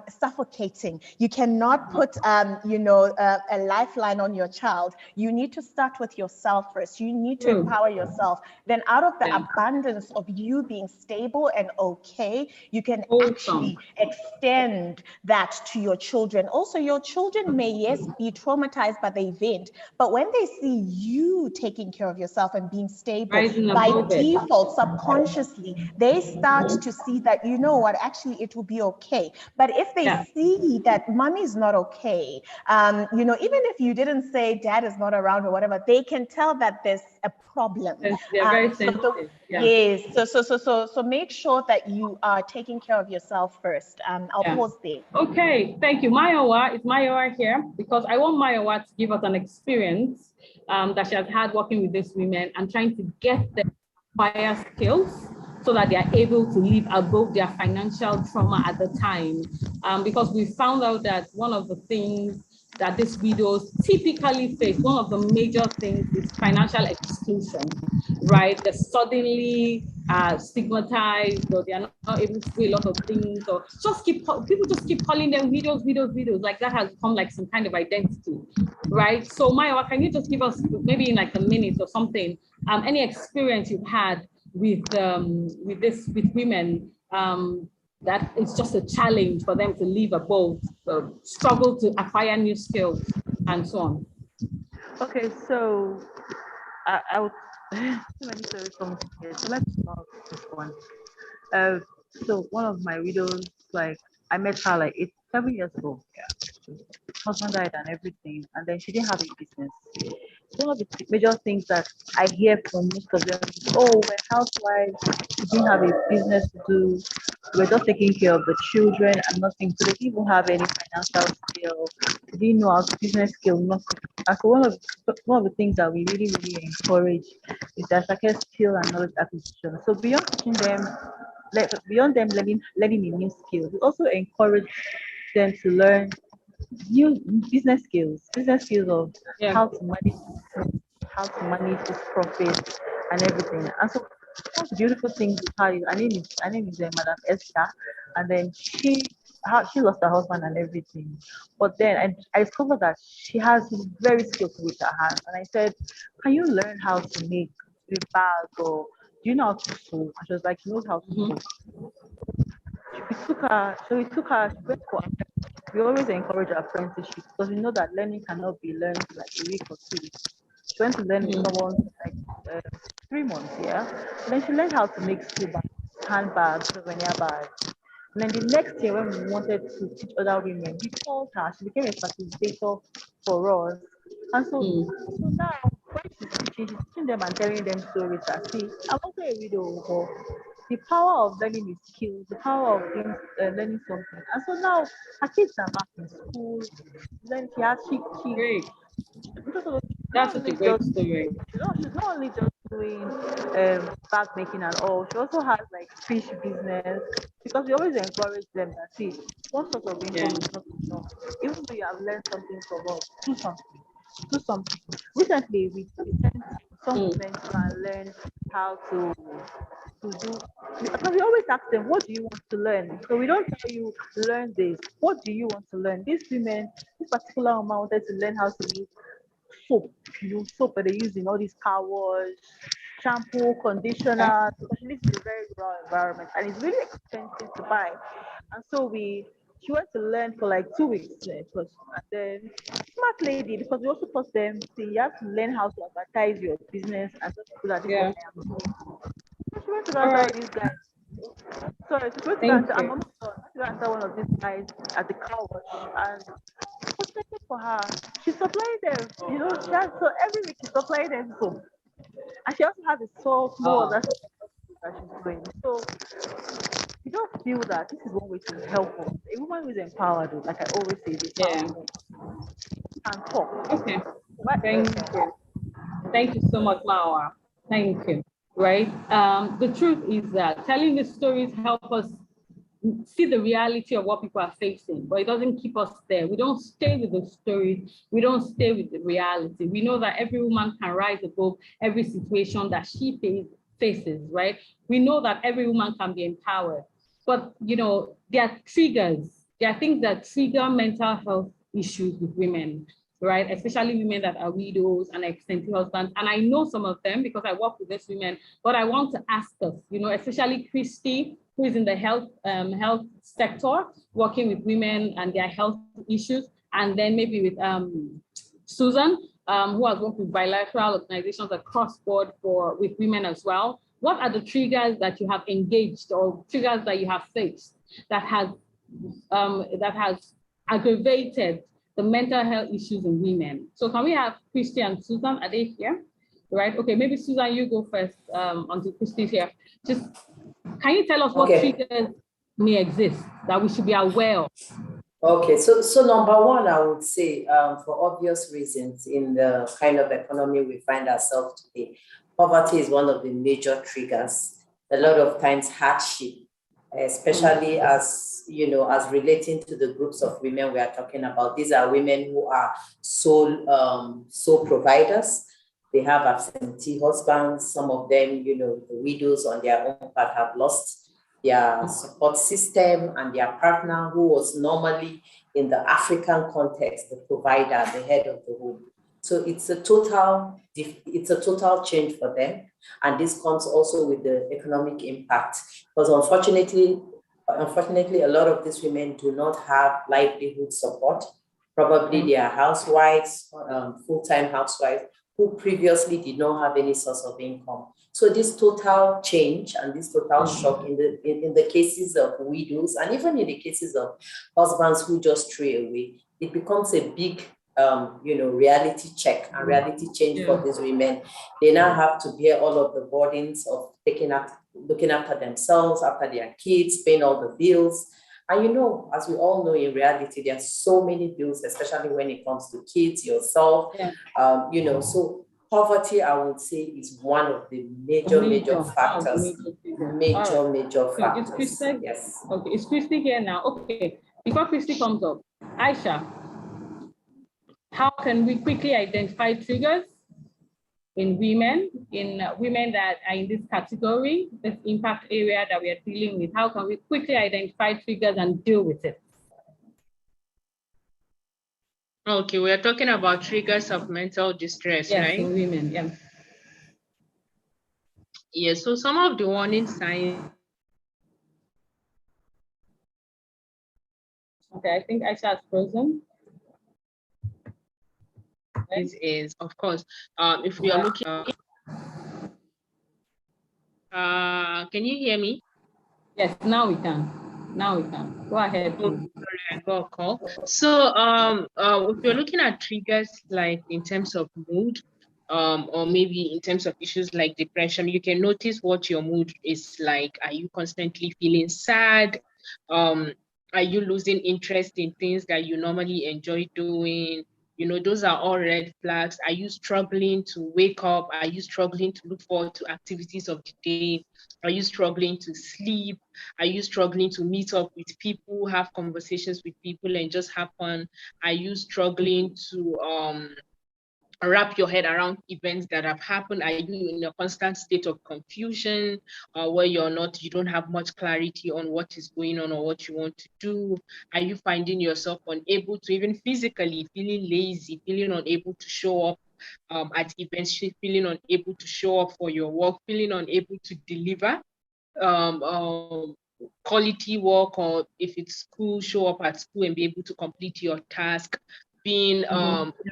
suffocating, you cannot put a lifeline on your child. You need to start with yourself first. You need to empower yourself. Then out of the abundance of you being stable and okay, you can actually extend that to your children. Also, your children may, yes, be traumatized by the event, sustained. But when they see you taking care of yourself and being stable, Rising by above it. default, subconsciously, they start to see that, you know what, actually it will be okay. But if they see that mommy is not okay, you know, even if you didn't say dad is not around or whatever, they can tell that there's a problem. They're very sensitive. Yes, so make sure that you are taking care of yourself first. I'll pause there. Okay, thank you. Mayowa, is Mayowa here? Because I want Mayowa to give us an experience that she has had working with these women and trying to get them acquire skills so that they are able to live above their financial trauma at the time. Because we found out that one of the things that these widows typically face, one of the major things is financial exclusion, right? They're suddenly stigmatized, or they are not able to do a lot of things, or people just keep calling them widows. Like that has become like some kind of identity, right? So Maya, can you just give us maybe in like a minute or something, any experience you've had with women that it's just a challenge for them to live above, struggle to acquire new skills, and so on? Okay, so I would too many stories from here. So let's start with this one. So one of my widows, like I met her like 7 years ago. Yeah, husband died and everything, and then she didn't have a business. One of the major things that I hear from most of them is, oh, we're housewives, we didn't have a business to do, we're just taking care of the children and nothing, so they didn't even have any financial skill, they didn't know our business skill, nothing. And so one of the things that we really encourage is that second skill and knowledge acquisition. So beyond teaching them, beyond them learning a new skill, we also encourage them to learn new business skills of how to manage this profit and everything. And so one of the beautiful things with her is her name is Madam Esther, and then she lost her husband and everything. But then I discovered that she has very skillful with her hands. And I said, can you learn how to make a bag, or do you know how to sew? And she was like, she knows how to sew. We went for, we always encourage apprenticeship because we know that learning cannot be learned like a week or 2 weeks. She went to learn with someone like 3 months, yeah. And then she learned how to make school bags, handbags, souvenir bags. And then the next year, when we wanted to teach other women, we called her. She became a facilitator for us. And so now, when she's teaching them and telling them stories that, see, I'm also a widow, but the power of learning is skills, the power of learning something. And so now, her kids are back in school. Then Great. That's such a great story. She's not only just doing bag making and all, she also has like fish business, because we always encourage them that, see, one source of income is not enough. Even though you have learned something from us, do something. Recently, we sent some women to learn how to do, because we always ask them, what do you want to learn? So we don't tell you, learn this. What do you want to learn? These women, this particular woman wanted to learn how to make soap that they use in all these car wash, shampoo, conditioner, because she lives in a very rural environment and it's really expensive to buy. And so she went to learn for like 2 weeks, and then smart lady, because we also taught them, see, you have to learn how to advertise your business and just people that this is what I am doing. So she went to tell these guys. Sorry, she went to answer. I'm almost done. She went to answer one of these guys at the car wash, and what's taken for her? She's supplying them, she has, so every week she's supplying them soap. And she also has a small that she's doing. So you don't feel that this is one way to help us. A woman who is empowered, like I always say, this and talk. Okay. Thank you. Thank you so much, Mawa. Thank you. Right. The truth is that telling the stories help us see the reality of what people are facing, but it doesn't keep us there. We don't stay with the stories. We don't stay with the reality. We know that every woman can rise above every situation that she faces, right? We know that every woman can be empowered, but there are triggers. There are things that trigger mental health issues with women, right? Especially women that are widows and absentee husbands. And I know some of them because I work with these women, but I want to ask us, especially Christy, who is in the health sector, working with women and their health issues, and then maybe with Susan, who has worked with bilateral organizations across board with women as well. What are the triggers that you have engaged or triggers that you have faced that has aggravated the mental health issues in women? So can we have Christy and Susan? Are they here? Right. Okay. Maybe Susan, you go first. Until Christy's here. Just can you tell us what triggers may exist that we should be aware of? Okay, so number one, I would say, for obvious reasons, in the kind of economy we find ourselves today, poverty is one of the major triggers. A lot of times hardship, especially as, you know, as relating to the groups of women we are talking about. These are women who are sole providers. They have absentee husbands. Some of them, you know, the widows on their own part have lost their support system and their partner, who was normally in the African context, the provider, the head of the home. So it's a total change for them. And this comes also with the economic impact, because unfortunately, a lot of these women do not have livelihood support. Probably they are housewives, full-time housewives, who previously did not have any source of income. So this total change and this total shock in the cases of widows, and even in the cases of husbands who just stray away, it becomes a big you know, reality check and reality change for these women. They now have to bear all of the burdens of looking after themselves, after their kids, paying all the bills. And you know, as we all know, in reality, there are so many bills, especially when it comes to kids, yourself, you know, so poverty, I would say, is one of the major factors. Major factors. Yes. Okay, is Christy here now? Okay, before Christy comes up, Aisha, how can we quickly identify triggers in women that are in this category, this impact area that we are dealing with? How can we quickly identify triggers and deal with it? Okay, we are talking about triggers of mental distress, right? Yes, in women, yeah. Yes, so some of the warning signs. Okay, I think Aisha is frozen. Is of course, if we are looking, can you hear me? Yes, now we can. Go ahead. Sorry, I got a call. So if you're looking at triggers like in terms of mood, or maybe in terms of issues like depression, you can notice what your mood is like. Are you constantly feeling sad? Are you losing interest in things that you normally enjoy doing? You know, those are all red flags. Are you struggling to wake up? Are you struggling to look forward to activities of the day? Are you struggling to sleep? Are you struggling to meet up with people, have conversations with people, and just have fun? Are you struggling to wrap your head around events that have happened? Are you in a constant state of confusion, where you don't have much clarity on what is going on or what you want to do? Are you finding yourself unable to, even physically, feeling lazy, feeling unable to show up at events, feeling unable to show up for your work, feeling unable to deliver quality work, or if it's school, show up at school and be able to complete your task, being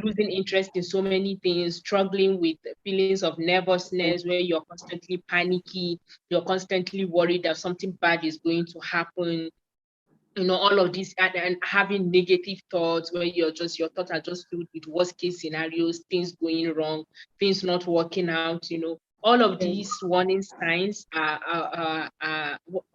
losing interest in so many things, struggling with feelings of nervousness where you're constantly panicky, you're constantly worried that something bad is going to happen, you know, all of this, and having negative thoughts where your thoughts are just filled with worst case scenarios, things going wrong, things not working out, you know. All of these warning signs are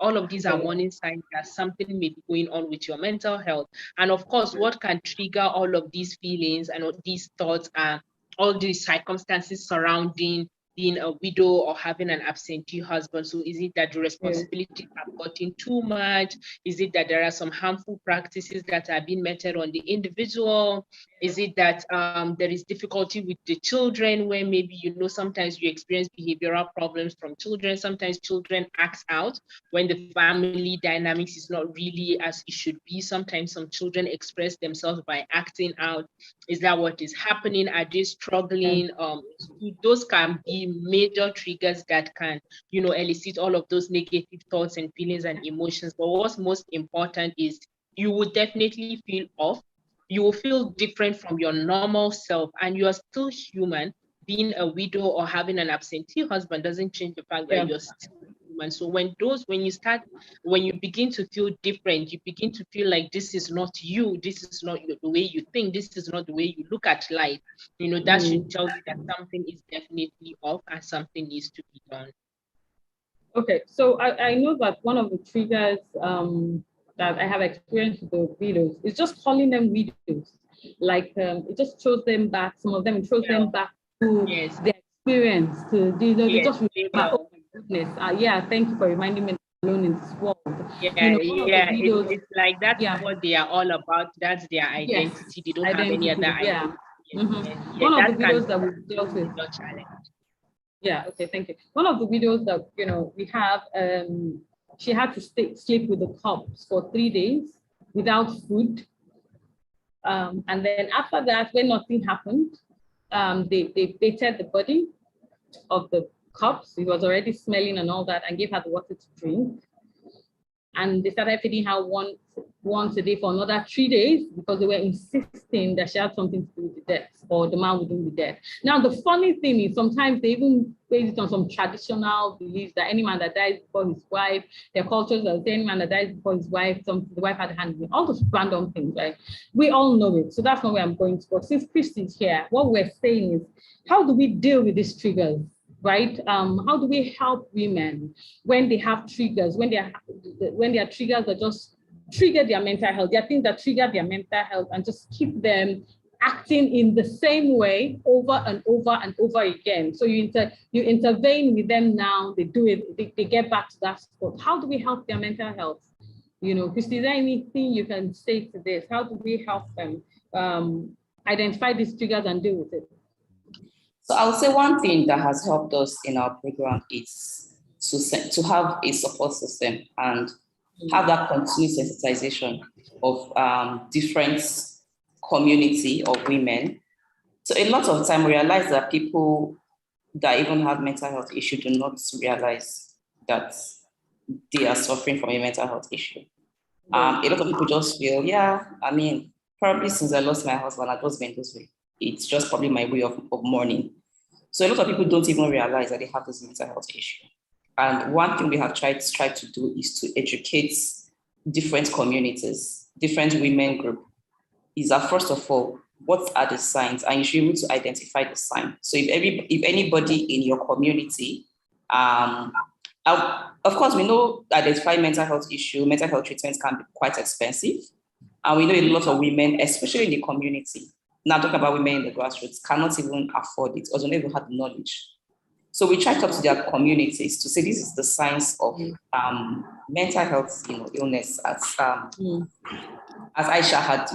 warning signs that something may be going on with your mental health. And of course, what can trigger all of these feelings and all these thoughts are all these circumstances surrounding being a widow or having an absentee husband. So is it that the responsibilities have gotten too much? Is it that there are some harmful practices that are being meted on the individual? Is it that there is difficulty with the children, where maybe, you know, sometimes you experience behavioral problems from children. Sometimes children act out when the family dynamics is not really as it should be. Sometimes some children express themselves by acting out. Is that what is happening? Are they struggling? Those can be major triggers that can, you know, elicit all of those negative thoughts and feelings and emotions. But what's most important is you would definitely feel off. you will feel different from your normal self, and you are still human. Being a widow or having an absentee husband doesn't change the fact that you're still human. So when you begin to feel different, you begin to feel like this is not you, this is not the way you think, this is not the way you look at life, that should tell you that something is definitely off and something needs to be done. Okay, so I know that one of the triggers that I have experienced with the widows is just calling them widows. Like it just throws them back, some of them it throws them back to their experience, to they just remember, oh my goodness, yeah, thank you for reminding me alone in this world. It's like that's what they are all about. That's their identity. They don't have any other identity. One of the widows that we've dealt with. Yeah, okay, thank you. One of the widows that we have, she had to sleep with the cops for 3 days without food. And then after that, when nothing happened, they baited the body of the corpse. It was already smelling and all that, and gave her the water to drink. And they started feeding her once a day for another 3 days because they were insisting that she had something to do with the death, or the man would do the death. Now, the funny thing is sometimes they even base it on some traditional beliefs that any man that dies before his wife, their cultures will say any man that dies before his wife, the wife had a hand in it, all those random things, right? We all know it. So that's not where I'm going to. But since Christy's here, what we're saying is, how do we deal with these triggers? Right? How do we help women when they have triggers, when their triggers that just trigger their mental health? There are things that trigger their mental health and just keep them acting in the same way over and over and over again. So you intervene with them now, they do it, they get back to that spot. How do we help their mental health? Christy, is there anything you can say to this? How do we help them identify these triggers and deal with it? So I would say one thing that has helped us in our program is to have a support system and have that continuous sensitization of different community of women. So a lot of time we realize that people that even have mental health issue do not realize that they are suffering from a mental health issue. A lot of people just feel, probably since I lost my husband, I've just been this way. It's just probably my way of mourning. So a lot of people don't even realize that they have this mental health issue. And one thing we have tried to do is to educate different communities, different women group, is that first of all, what are the signs? And you should be able to identify the sign. So if anybody in your community, of course, we know identifying mental health treatments can be quite expensive. And we know a lot of women, especially in the community, now talking about women in the grassroots, cannot even afford it or don't even have the knowledge. So we try to talk to their communities to say this is the signs of mental health, illness, as Aisha had,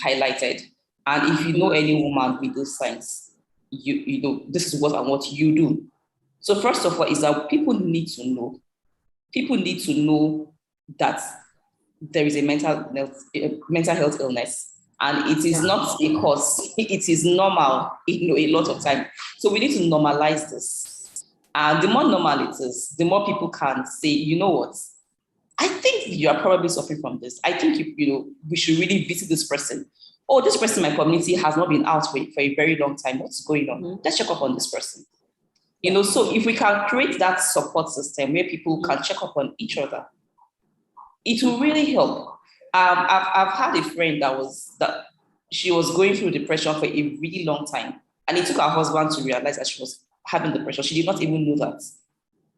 highlighted. And if you know any woman with those signs, you know this is what you do. So first of all, is that people need to know. People need to know that there is a mental health illness. And it is not a cause, it is normal, a lot of time. So we need to normalize this. And the more normal it is, the more people can say, you know what, I think you are probably suffering from this. I think, we should really visit this person. Oh, this person in my community has not been out for a very long time. What's going on? Let's check up on this person. So if we can create that support system where people can check up on each other, it will really help. I've had a friend that she was going through depression for a really long time, and it took her husband to realize that she was having depression. She did not even know that,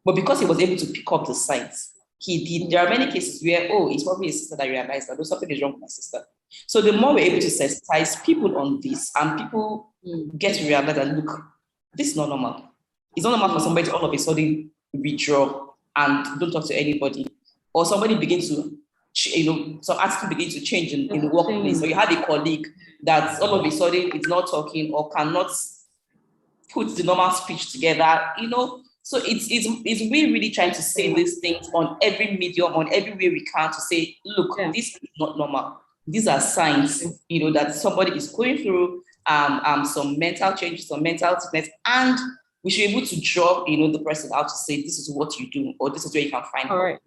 but because he was able to pick up the signs, he did. There are many cases where it's probably a sister that realized that something is wrong with my sister. So the more we're able to sensitize people on this, and people get to realize that look, this is not normal. It's not normal for somebody to all of a sudden withdraw and don't talk to anybody, or somebody begins to. Some attitude begins to change in the workplace. So you had a colleague that all of a sudden is not talking or cannot put the normal speech together, So it's we really trying to say these things on every medium, on every way we can to say, look, this is not normal. These are signs, that somebody is going through some mental changes, some mental sickness, and we should be able to draw, the person out to say, this is what you do, or this is where you can find. All right.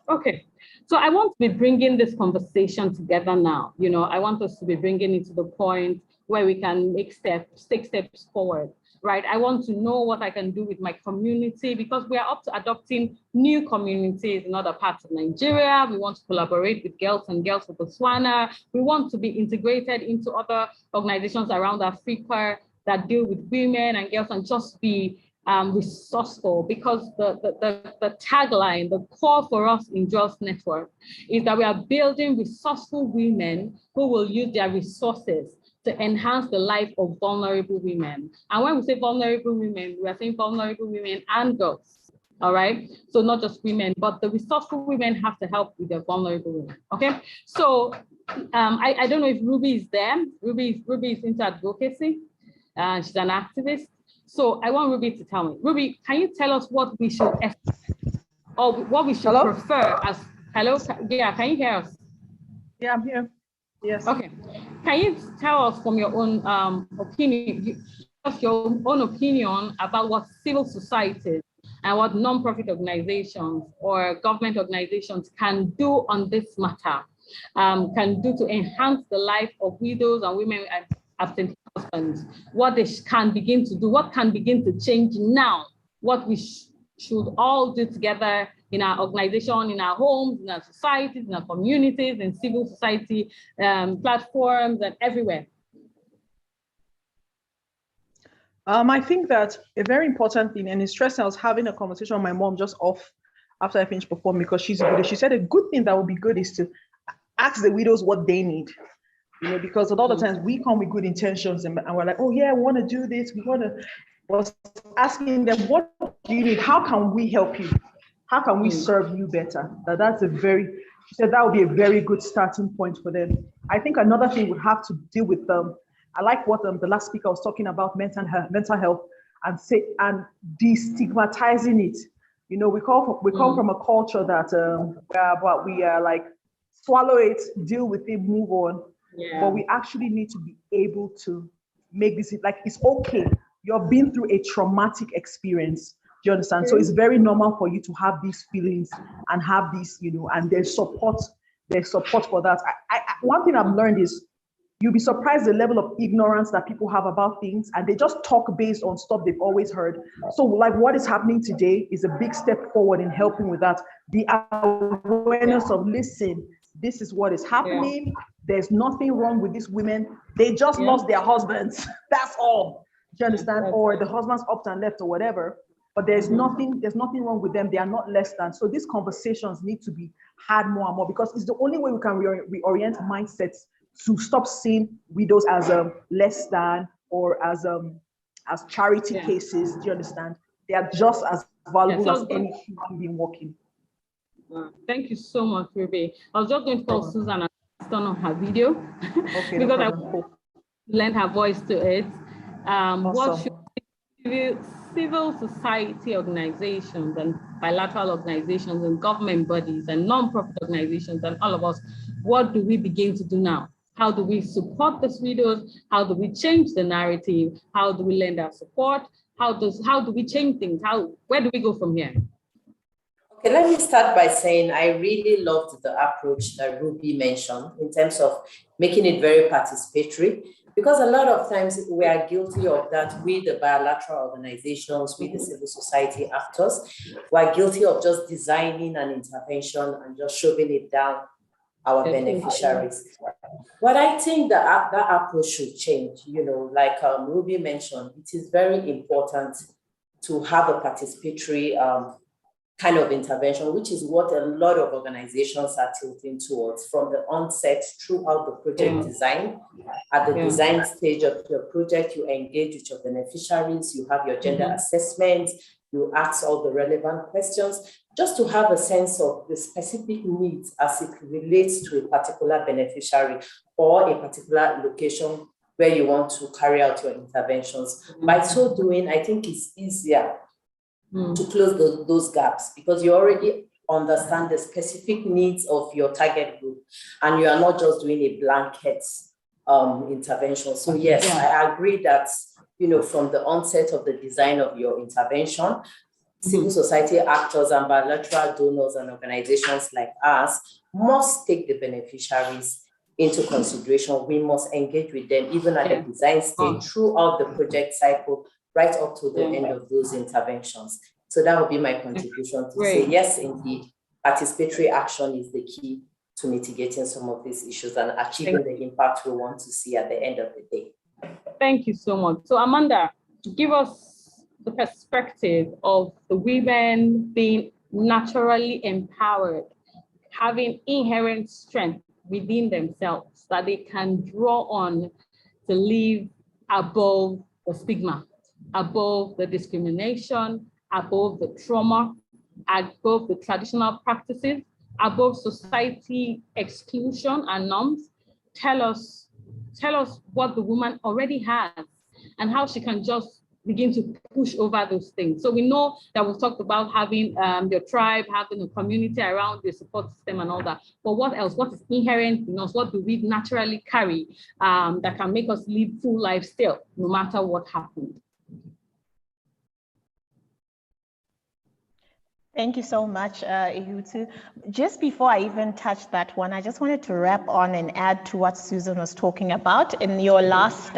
Okay. So I want to be bringing this conversation together now. You know, I want us to be bringing it to the point where we can take steps forward, right? I want to know what I can do with my community, because we are up to adopting new communities in other parts of Nigeria. We want to collaborate with Girls and Girls of Botswana. We want to be integrated into other organizations around Africa that deal with women and girls, and just be resourceful, because the tagline, the core for us in Just Network is that we are building resourceful women who will use their resources to enhance the life of vulnerable women. And when we say vulnerable women, we are saying vulnerable women and girls, all right? So not just women, but the resourceful women have to help with the vulnerable women, okay? So I don't know if Ruby is there. Ruby is into advocacy. She's an activist. So I want Ruby to tell me. Ruby, can you tell us what we should, or what we should prefer as, hello? Yeah, can you hear us? Yeah, I'm here. Yes. Okay. Can you tell us from your own opinion, about what civil society and what non-profit organizations or government organizations can do on this matter, can do to enhance the life of widows and women and absentee husbands, what they can begin to do, what can begin to change now, what we should all do together in our organization, in our homes, in our societies, in our communities, in civil society platforms, and everywhere. I think that a very important thing, and it's stressing, I was having a conversation with my mom just off after I finished performing, because she's a widow. She said a good thing that would be good is to ask the widows what they need. You know, because a lot of times we come with good intentions and we're like, oh yeah, we want to do this. We want to, was asking them, what do you need? How can we help you? How can we serve you better? That's a very, she said that would be a very good starting point for them. I think another thing would have to deal with them. I like what the last speaker was talking about, mental health and destigmatizing it. You know, we come from a culture that we are like, swallow it, deal with it, move on. Yeah. But we actually need to be able to make this, like, it's okay. You've been through a traumatic experience. Do you understand? So it's very normal for you to have these feelings and have these, you know, and there's support for that. One thing I've learned is you'll be surprised the level of ignorance that people have about things, and they just talk based on stuff they've always heard. So like what is happening today is a big step forward in helping with that. The awareness of, listen, this is what is happening. Yeah. There's nothing wrong with these women. They just lost their husbands. That's all. Do you understand? Or the husbands upped and left or whatever. But there's nothing wrong with them. They are not less than. So these conversations need to be had more and more, because it's the only way we can reorient mindsets to stop seeing widows as less than, or as charity cases. Do you understand? They are just as valuable as any human being working. Thank you so much, Ruby. I was just going to call Susan and turn on her video because I lend her voice to it. Awesome. What should civil society organizations and bilateral organizations and government bodies and non-profit organizations and all of us, what do we begin to do now? How do we support these widows? How do we change the narrative? How do we lend our support? How do we change things? Where do we go from here? Okay, let me start by saying I really loved the approach that Ruby mentioned in terms of making it very participatory, because a lot of times we are guilty of that. We, the bilateral organizations, we, the civil society actors, we are guilty of just designing an intervention and just shoving it down our beneficiaries. But I think that approach should change. You know, like Ruby mentioned, it is very important to have a participatory kind of intervention, which is what a lot of organizations are tilting towards from the onset throughout the project design. At the design stage of your project, you engage with your beneficiaries, you have your gender assessment, you ask all the relevant questions, just to have a sense of the specific needs as it relates to a particular beneficiary or a particular location where you want to carry out your interventions. By so doing, I think it's easier to close those gaps, because you already understand the specific needs of your target group and you are not just doing a blanket intervention. So yes, I agree that, you know, from the onset of the design of your intervention, civil society actors and bilateral donors and organizations like us must take the beneficiaries into consideration. We must engage with them even at the design stage throughout the project cycle, right up to the end of those interventions. So that would be my contribution to say, yes, indeed, participatory action is the key to mitigating some of these issues and achieving the impact we want to see at the end of the day. Thank you so much. So Amanda, give us the perspective of the women being naturally empowered, having inherent strength within themselves that they can draw on to live above the stigma, above the discrimination, above the trauma, above the traditional practices, above society exclusion and norms. Tell us what the woman already has and how she can just begin to push over those things. So we know that we've talked about having your tribe, having a community around the support system and all that. But what else? What is inherent in us? What do we naturally carry that can make us live full life still, no matter what happened? Thank you so much, Ihutu. Just before I even touch that one, I just wanted to wrap on and add to what Susan was talking about in your last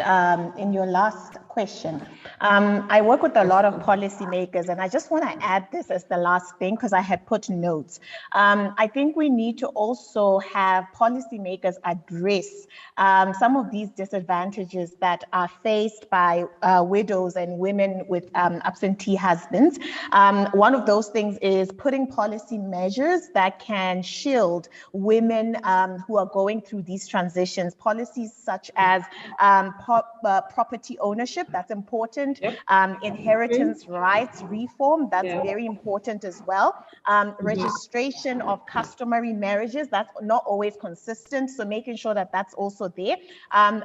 question. I work with a lot of policymakers, and I just want to add this as the last thing because I had put notes. I think we need to also have policymakers address some of these disadvantages that are faced by widows and women with absentee husbands. One of those things is putting policy measures that can shield women who are going through these transitions. Policies such as property ownership, that's important. Inheritance rights reform, that's very important as well. Registration of customary marriages, that's not always consistent, so making sure that that's also there.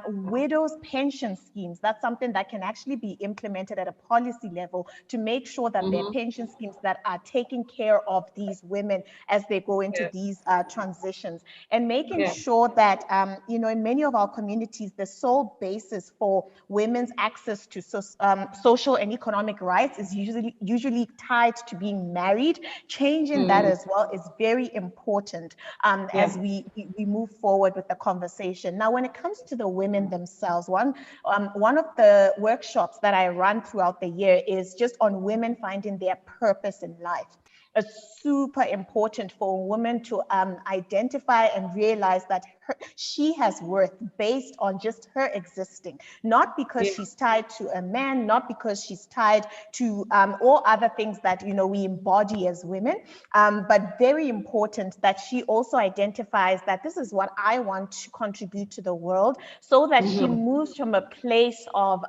Widows' pension schemes, that's something that can actually be implemented at a policy level to make sure that there are pension schemes that are taking care of these women as they go into these transitions, and making sure that, you know, in many of our communities, the sole basis for women's access to social and economic rights is usually tied to being married. Changing that as well is very important as we move forward with the conversation. Now, when it comes to the women themselves, one of the workshops that I run throughout the year is just on women finding their purpose in life. It's super important for a woman to identify and realize that she has worth based on just her existing, not because she's tied to a man, not because she's tied to all other things that, you know, we embody as women, but very important that she also identifies that this is what I want to contribute to the world, so that she moves from a place of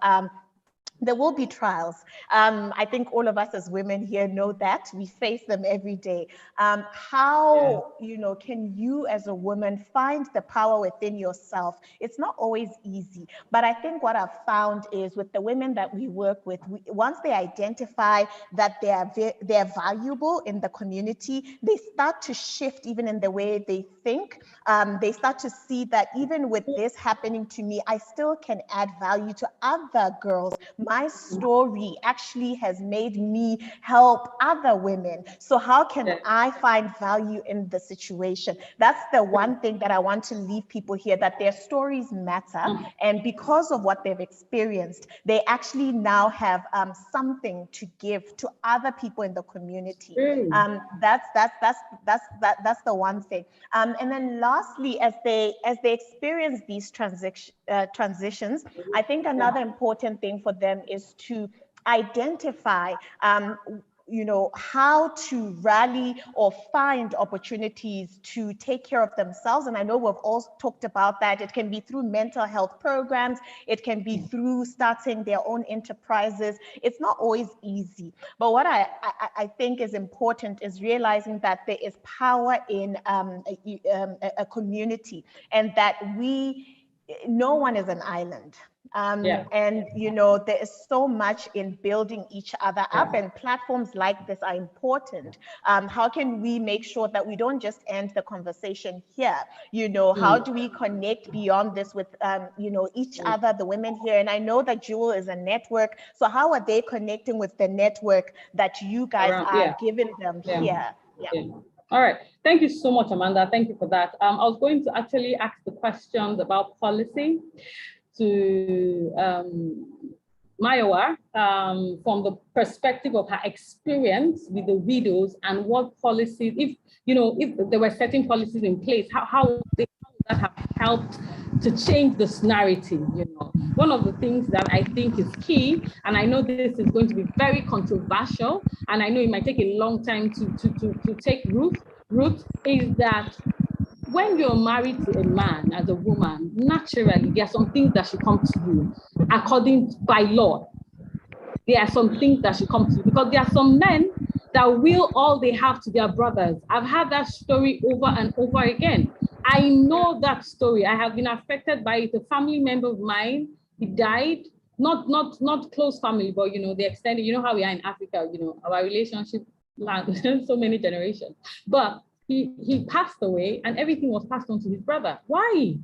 there will be trials. I think all of us as women here know that we face them every day. How, you know, can you as a woman find the power within yourself? It's not always easy, but I think what I've found is with the women that we work with, once they identify that they're valuable in the community, they start to shift even in the way they think. They start to see that even with this happening to me, I still can add value to other girls. My story actually has made me help other women. So how can I find value in the situation? That's the one thing that I want to leave people here, that their stories matter. And because of what they've experienced, they actually now have something to give to other people in the community. That's the one thing. And then lastly, as they experience these transitions, I think another important thing for them is to identify you know, how to rally or find opportunities to take care of themselves. And I know we've all talked about that. It can be through mental health programs. It can be through starting their own enterprises. It's not always easy. But what I think is important is realizing that there is power in a community, and that no one is an island. And, you know, there is so much in building each other up, and platforms like this are important. How can we make sure that we don't just end the conversation here? You know, how do we connect beyond this with, you know, each other, the women here? And I know that Jewel is a network. So how are they connecting with the network that you guys are giving them here? All right. Thank you so much, Amanda. Thank you for that. I was going to actually ask the questions about policy to Mayowa from the perspective of her experience with the widows and what policies, if there were certain policies in place, how would that have helped to change this narrative? One of the things that I think is key, and I know this is going to be very controversial, and I know it might take a long time to take root, is that when you're married to a man as a woman, naturally, there are some things that should come to you according by law. There are some things that should come to you because there are some men that will all they have to their brothers. I've had that story over and over again. I know that story. I have been affected by it. A family member of mine, he died, not close family, but the extended, how we are in Africa, our relationship lasted so many generations. But he passed away and everything was passed on to his brother. Why?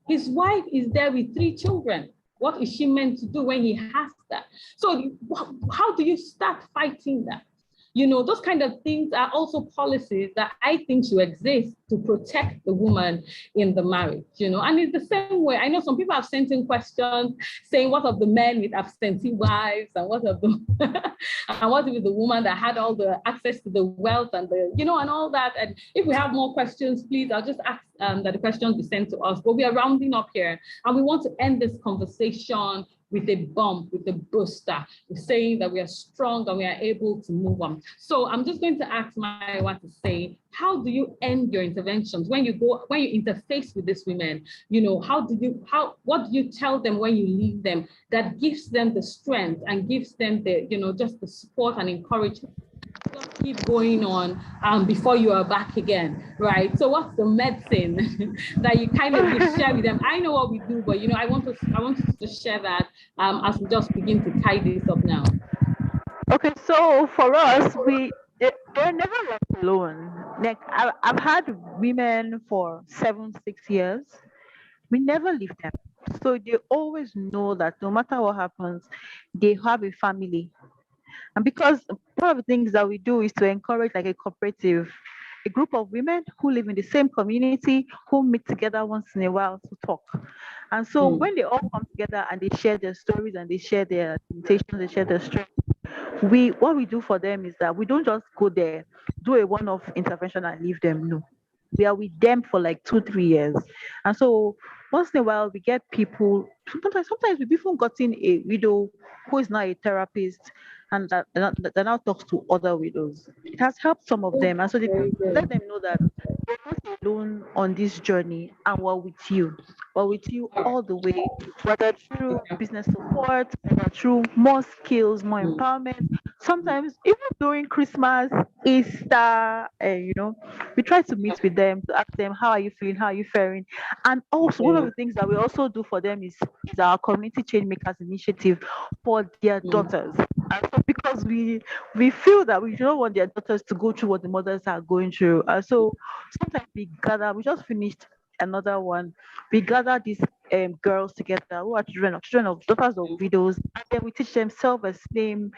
His wife is there with 3 children. What is she meant to do when he has that? So how do you start fighting that? Those kind of things are also policies that I think should exist to protect the woman in the marriage, and it's the same way. I know some people have sent in questions saying, what of the men with absentee wives, and what of the and what with the woman that had all the access to the wealth and the, and all that. And if we have more questions, please, I'll just ask that the questions be sent to us. But we are rounding up here and we want to end this conversation with a bump, with a booster, saying that we are strong and we are able to move on. So I'm just going to ask Mayowa to say, how do you end your interventions when you interface with these women? What do you tell them when you leave them that gives them the strength and gives them the, just the support and encouragement? Just keep going on before you are back again, right? So what's the medicine that you kind of share with them? I know what we do, but I want to just share that as we just begin to tie this up now. Okay, so for us, they're never left alone. Like I've had women for 7-6 years. We never leave them. So they always know that no matter what happens, they have a family. And because one of the things that we do is to encourage like a cooperative, a group of women who live in the same community, who meet together once in a while to talk. And so when they all come together and they share their stories and they share their limitations, they share their strengths, what we do for them is that we don't just go there, do a one-off intervention and leave them. No. We are with them for like 2-3 years. And so once in a while we get people, sometimes we've even gotten a widow who is now a therapist and that now talks to other widows. It has helped some of them. And so they let them know that you're not alone on this journey and we're with you. We're with you all the way, whether through business support, whether through more skills, more empowerment. Sometimes even during Christmas, Easter, we try to meet with them to ask them, how are you feeling? How are you faring? And also one of the things that we also do for them is our community change makers initiative for their daughters. And so because we feel that we don't want their daughters to go through what the mothers are going through. And so sometimes we just finished another one. We gather these girls together who are children of daughters of widows, and then we teach them self-esteem,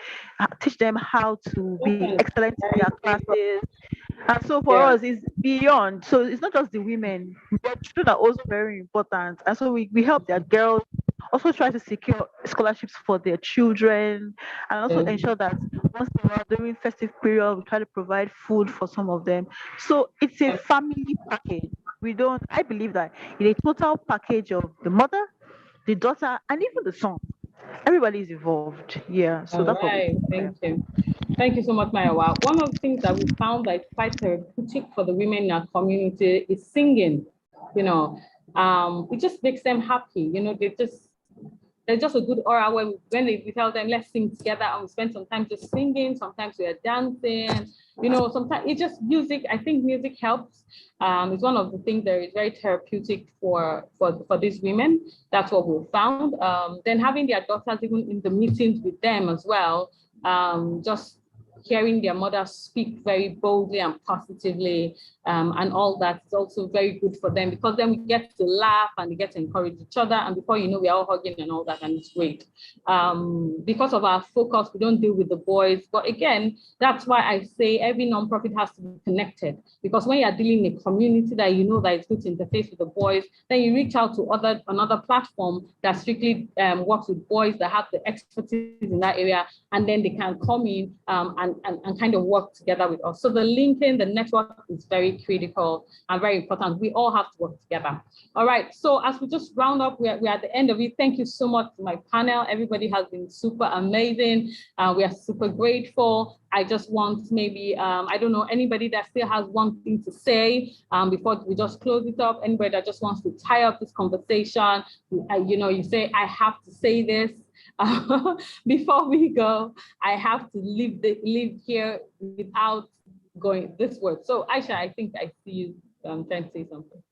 teach them how to be excellent in their classes. And so for us, it's beyond. So it's not just the women, their children are also very important. And so we help their girls also try to secure scholarships for their children and also ensure that once in a while during festive period, we try to provide food for some of them. So it's a family package. I believe that in a total package of the mother, the daughter, and even the son, everybody is involved. Yeah. So that's right. Thank you. Thank you so much, Mayowa. One of the things that we found that is quite therapeutic for the women in our community is singing. It just makes them happy. There's just a good aura when we tell them, let's sing together, and we spend some time just singing. Sometimes we are dancing. Sometimes it's just music. I think music helps. It's one of the things that is very therapeutic for these women. That's what we found. Then having their daughters even in the meetings with them as well, just hearing their mother speak very boldly and positively, and all that is also very good for them, because then we get to laugh and we get to encourage each other, and before you know, we're all hugging and all that, and it's great. Because of our focus, we don't deal with the boys, but again, that's why I say every nonprofit has to be connected, because when you're dealing in a community that you know that it's good to interface with the boys, then you reach out to another platform that strictly works with boys that have the expertise in that area, and then they can come in and kind of work together with us. So the linking, the network is very critical and very important. We all have to work together. All right, so as we just round up, we're at the end of it. Thank you so much to my panel. Everybody has been super amazing. We are super grateful. I just want maybe, I don't know, anybody that still has one thing to say before we just close it up. Anybody that just wants to tie up this conversation, you know, you say, I have to say this. Before we go, I have to leave here without going this word. So Aisha, I think I see you trying to say something.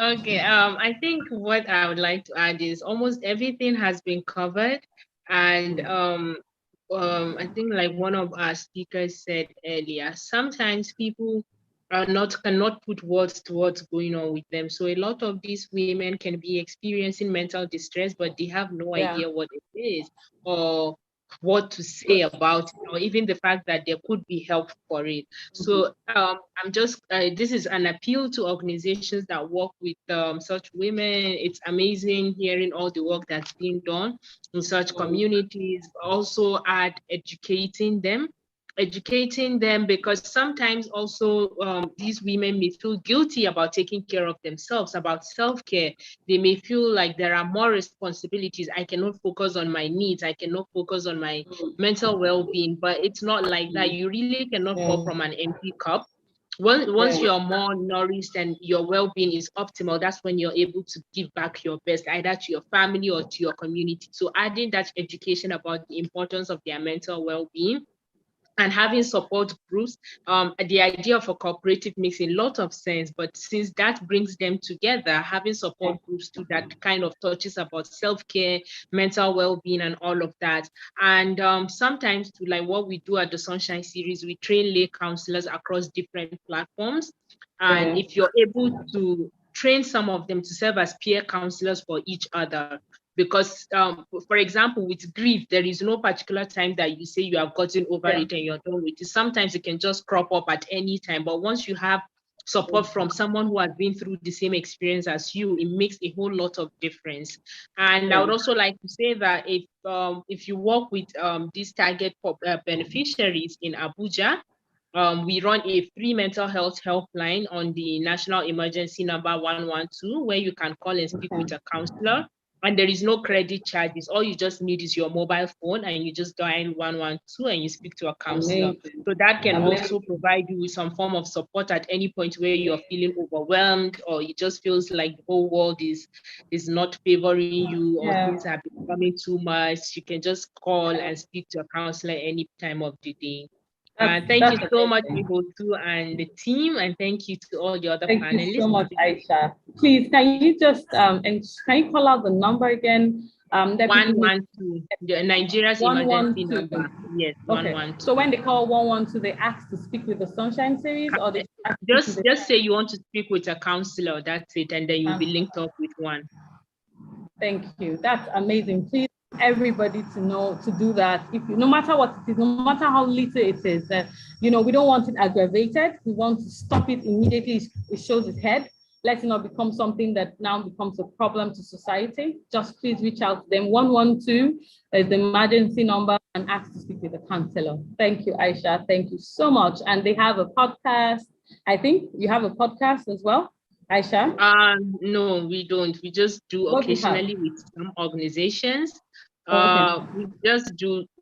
Okay, I think what I would like to add is almost everything has been covered, and I think like one of our speakers said earlier, sometimes people cannot put words to what's going on with them. So a lot of these women can be experiencing mental distress, but they have no idea what it is or what to say about it, or even the fact that there could be help for it. So I'm just, this is an appeal to organizations that work with such women. It's amazing hearing all the work that's being done in such communities. Also add educating them, because sometimes also these women may feel guilty about taking care of themselves, about self-care. They may feel like there are more responsibilities. I cannot focus on my needs. I cannot focus on my mental well-being, but it's not like that. You really cannot pour from an empty cup. Once you're more nourished and your well-being is optimal, that's when you're able to give back your best, either to your family or to your community. So adding that education about the importance of their mental well-being and having support groups, the idea of a cooperative makes a lot of sense, but since that brings them together, having support groups too, that kind of touches about self-care, mental well-being and all of that. And sometimes to like what we do at the Sunshine series, we train lay counselors across different platforms. And if you're able to train some of them to serve as peer counselors for each other, because for example, with grief, there is no particular time that you say you have gotten over it and you're done with it. Sometimes it can just crop up at any time, but once you have support from someone who has been through the same experience as you, it makes a whole lot of difference. And I would also like to say that if you work with these target beneficiaries in Abuja, we run a free mental health helpline on the national emergency number 112, where you can call and speak with a counselor. And there is no credit charges. All you just need is your mobile phone, and you just dial 112 and you speak to a counselor. So that can also provide you with some form of support at any point where you're feeling overwhelmed, or it just feels like the whole world is not favoring you, or things are becoming too much. You can just call and speak to a counselor any time of the day. Thank you so much, Ihotu and the team, and thank you to all the other panelists. Thank you so much, Aisha. Please, can you just and can you call out the number again? 112, Nigeria's emergency number. Yes, okay. 112. So when they call 112, they ask to speak with the Sunshine series, or they just say you want to speak with a counselor. That's it, and then you'll be linked up with one. Thank you. That's amazing. Please, everybody to know to do that. If no matter what it is, no matter how little it is, you know, we don't want it aggravated. We want to stop it immediately. It shows its head. Let it not become something that now becomes a problem to society. Just please reach out to them. 112 is the emergency number, and ask to speak with a counselor. Thank you, Aisha. Thank you so much. And they have a podcast. I think you have a podcast as well, Aisha? No, we don't. We just do occasionally with some organizations. We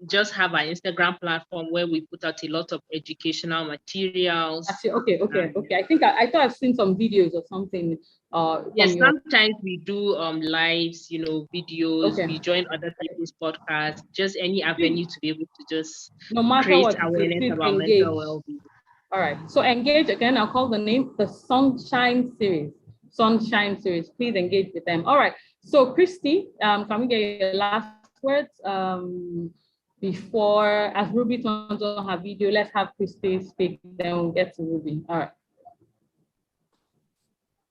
just have an Instagram platform where we put out a lot of educational materials. Actually, okay. I thought I've seen some videos or something. Yes, sometimes we do lives, you know, videos. We join other people's podcasts. Just any avenue to be able to just create awareness about mental well-being. All right. So engage again. I'll call the name the Sunshine series. Sunshine series. Please engage with them. All right. So Christy, can we get your last words? before, as Ruby turns on her video, let's have Christy speak, then we'll get to Ruby. All right.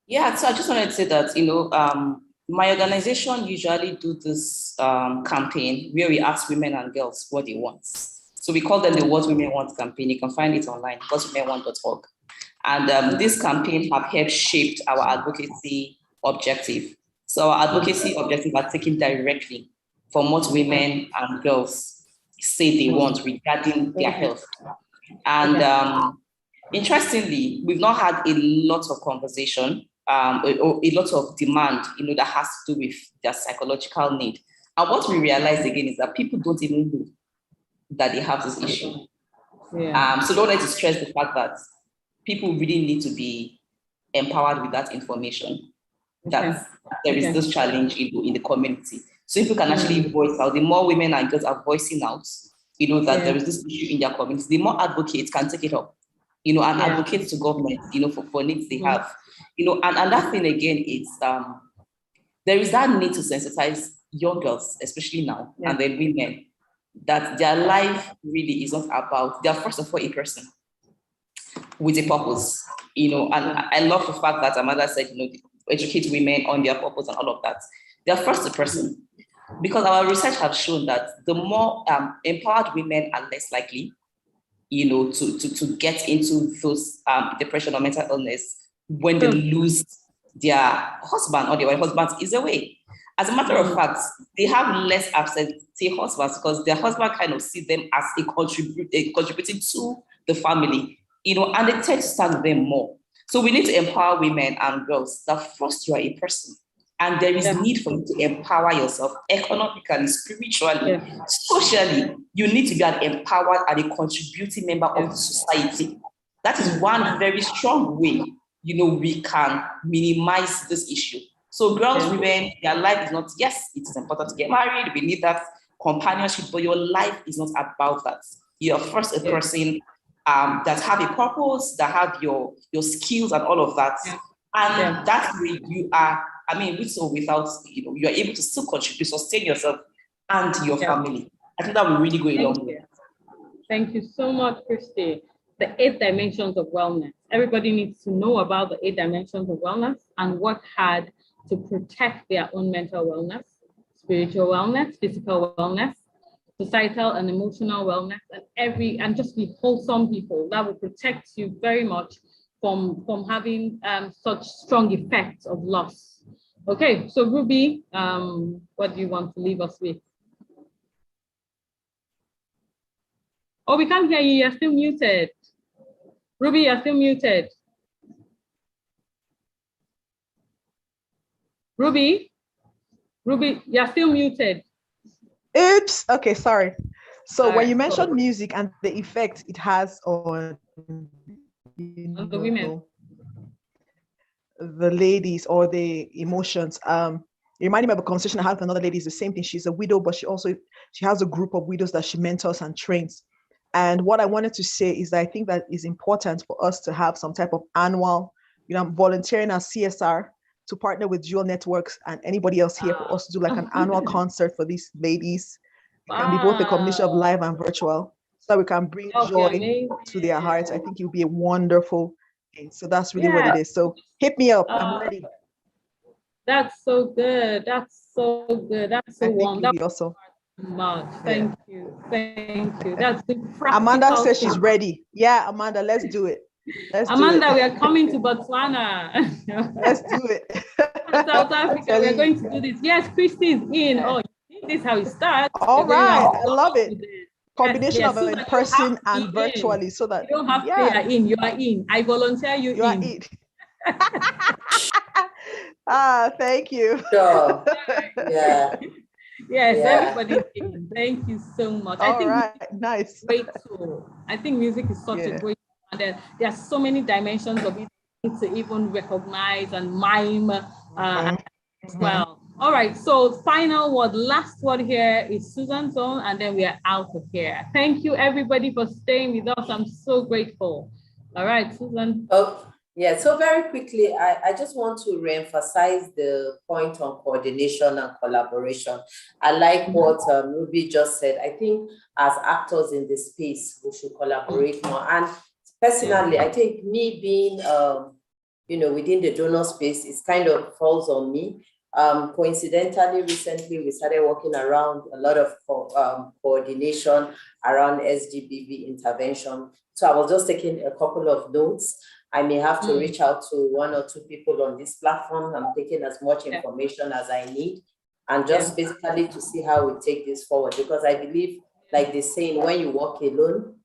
Yeah, so I just wanted to say that, my organization usually do this campaign where we ask women and girls what they want. So we call them the What Women Want campaign. You can find it online, whatwomenwant.org. And this campaign have helped shape our advocacy objective. So our advocacy objective are taken directly from what women and girls say they want regarding their health. And interestingly, we've not had a lot of conversation, or a lot of demand, that has to do with their psychological need. And what we realized again is that people don't even know that they have this issue. So don't let to stress the fact that people really need to be empowered with that information, that there is this challenge in the community. So if you can actually voice out, the more women and girls are voicing out, that there is this issue in their community, the more advocates can take it up, and advocate to government, for needs they have. And that thing again is there is that need to sensitize young girls, especially now, and then women, that their life really is not about, they're first of all a person with a purpose, and I love the fact that Amanda said, educate women on their purpose and all of that. They're first a person, because our research has shown that the more empowered women are less likely, to get into those depression or mental illness when they lose their husband or their husband is away. As a matter of fact, they have less absentee husbands because their husband kind of see them as contributing to the family, and they tend to stand with them more. So we need to empower women and girls that first you are a person, and there is need for you to empower yourself economically, spiritually, socially. You need to be an empowered and a contributing member of the society. That is one very strong way, we can minimize this issue. So girls, women, their life is not, yes, it is important to get married. We need that companionship, but your life is not about that. You're first a person that have a purpose, that have your skills and all of that. And that way you are, with or without, you are able to still contribute, sustain yourself and your family. I think that will really go a long way. Thank you so much, Christy. The 8 dimensions of wellness. Everybody needs to know about the 8 dimensions of wellness and work hard to protect their own mental wellness, spiritual wellness, physical wellness, societal and emotional wellness, and just be wholesome people. That will protect you very much from having such strong effects of loss. Okay, so Ruby, what do you want to leave us with? Oh, we can't hear you. You're still muted. Ruby, you're still muted. Ruby, you're still muted. Oops. Okay, sorry. So when you mentioned music and the effect it has on the women, the ladies or the emotions, it reminded me of a conversation I had with another lady. It's the same thing. She's a widow, but she has a group of widows that she mentors and trains. And what I wanted to say is that I think that is important for us to have some type of annual, I'm volunteering as CSR to partner with Jewel Networks and anybody else here for us to do like an annual concert for these ladies. It can be both a combination of live and virtual, so that we can bring joy to their hearts. I think it would be a wonderful thing. So that's really what it is. So hit me up. I'm ready. That's so good. That's so good. That's so warm. That would be awesome. Much. Thank you. That's the Amanda says she's ready. Yeah, Amanda, let's do it. Amanda, we are coming to Botswana. Let's do it. South Africa, we are going to do this. Yes, Christy is in. Oh, this is how it starts. All right, I love it. Combination of in person and virtually, so that you don't have to say in. You are in. I volunteer you. You are in. Thank you. Sure. Yes, everybody. Thank you so much. All right, nice. Great tool. I think music is such a great. And there are so many dimensions of it to even recognize and mime as well. All right, so final word, last word here is Susan's own, and then we are out of here. Thank you everybody for staying with us. I'm so grateful. All right, Susan. Yeah, so very quickly, I just want to reemphasize the point on coordination and collaboration. I like what Ruby just said. I think as actors in this space, we should collaborate more. And personally, I think me being, within the donor space, it kind of falls on me. Coincidentally, recently, we started working around a lot of coordination around SGBV intervention. So I was just taking a couple of notes. I may have to reach out to one or two people on this platform. I'm taking as much information as I need, and just basically to see how we take this forward. Because I believe, like they say, when you walk alone,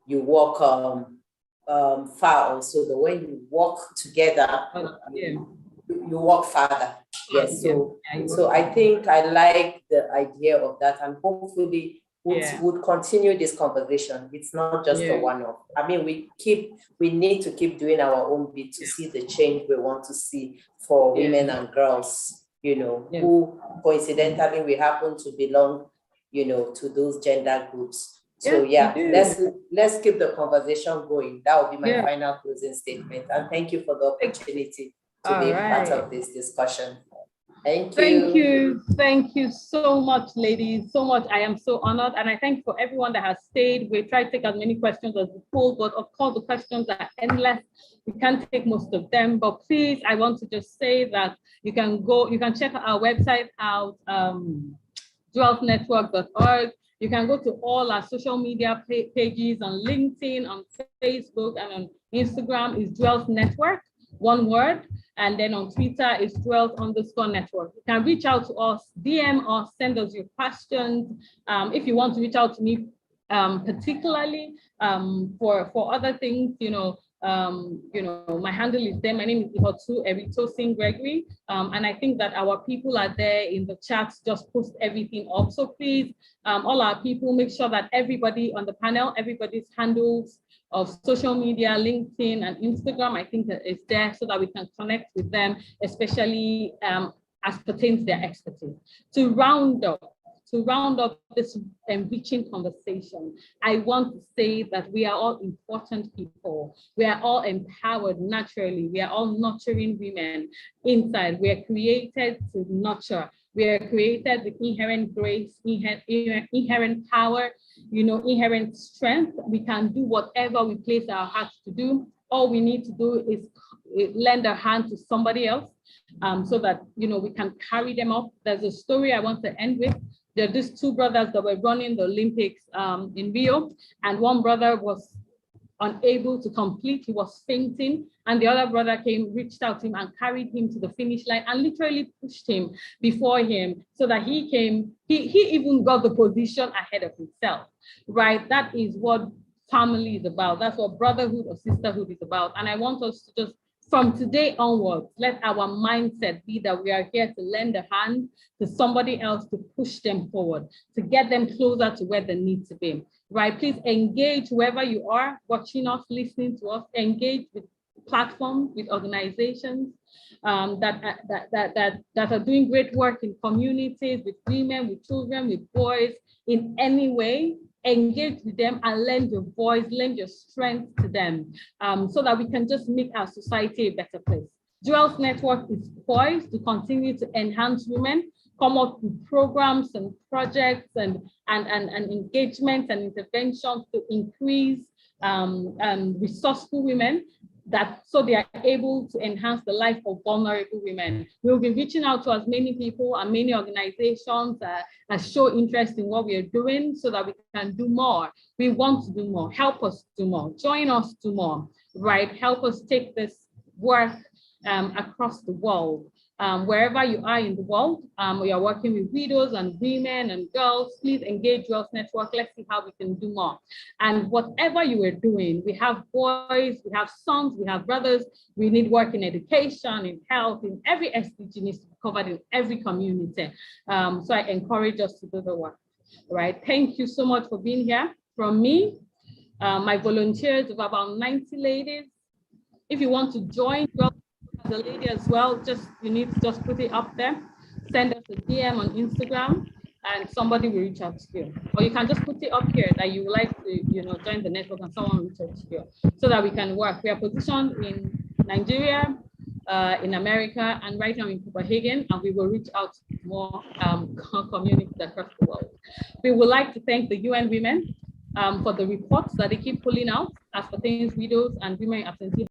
you walk far also. But when you walk together, you walk farther. Yes. So I think I like the idea of that, and hopefully would continue this conversation. It's not just a one-off. I mean, we need to keep doing our own bit to see the change we want to see for women and girls, who coincidentally we happen to belong, to those gender groups. So let's keep the conversation going. That will be my final closing statement. And thank you for the opportunity to be part of this discussion. Thank you. Thank you so much, ladies. So much. I am so honored. And I thank for everyone that has stayed. We try to take as many questions as we could, but of course the questions are endless. We can't take most of them, but please, I want to just say that you can check our website out, jewelsnetwork.org. You can go to all our social media pages on LinkedIn, on Facebook, and on Instagram is Jewels Network, one word. And then on Twitter is Jewels_network. You can reach out to us, DM us, send us your questions. If you want to reach out to me particularly for other things, my handle is there. My name is Ihotu Eritosin Gregory. And I think that our people are there in the chat, just post everything up. So please, all our people, make sure that everybody on the panel, everybody's handles of social media, LinkedIn and Instagram, I think that is there so that we can connect with them, especially as pertains their expertise. To round up this enriching conversation, I want to say that we are all important people. We are all empowered naturally. We are all nurturing women inside. We are created to nurture. We are created with inherent grace, inherent power, inherent strength. We can do whatever we place our hearts to do. All we need to do is lend a hand to somebody else so that, we can carry them up. There's a story I want to end with. There are these two brothers that were running the Olympics in Rio, and one brother was unable to complete. He was fainting, and the other brother reached out to him and carried him to the finish line and literally pushed him before him so that he even got the position ahead of himself, right? That is what family is about. That's what brotherhood or sisterhood is about. And I want us to just, from today onwards, let our mindset be that we are here to lend a hand to somebody else, to push them forward, to get them closer to where they need to be, right? Please engage wherever you are, watching us, listening to us, engage with platforms, with organizations that are doing great work in communities, with women, with children, with boys, in any way. Engage with them and lend your voice, lend your strength to them so that we can just make our society a better place. Jewels Network is poised to continue to enhance women, come up with programs and projects and engagements and interventions to increase resourceful women, so they are able to enhance the life of vulnerable women. We'll be reaching out to as many people and many organizations that show interest in what we are doing so that we can do more. We want to do more. Help us do more. Join us do more, right? Help us take this work across the world. Wherever you are in the world, we are working with widows and women and girls. Please engage Jewels Network. Let's see how we can do more. And whatever you are doing, we have boys, we have sons, we have brothers. We need work in education, in health, in every SDG needs to be covered in every community. So I encourage us to do the work. All right. Thank you so much for being here. From me, my volunteers of about 90 ladies. If you want to join the lady as well, you need to just put it up there. Send us a DM on Instagram and somebody will reach out to you. Or you can just put it up here that you would like to join the network and someone will reach out to you so that we can work. We are positioned in Nigeria, in America, and right now in Copenhagen, and we will reach out to more communities across the world. We would like to thank the UN Women for the reports that they keep pulling out as pertains widows and women absentee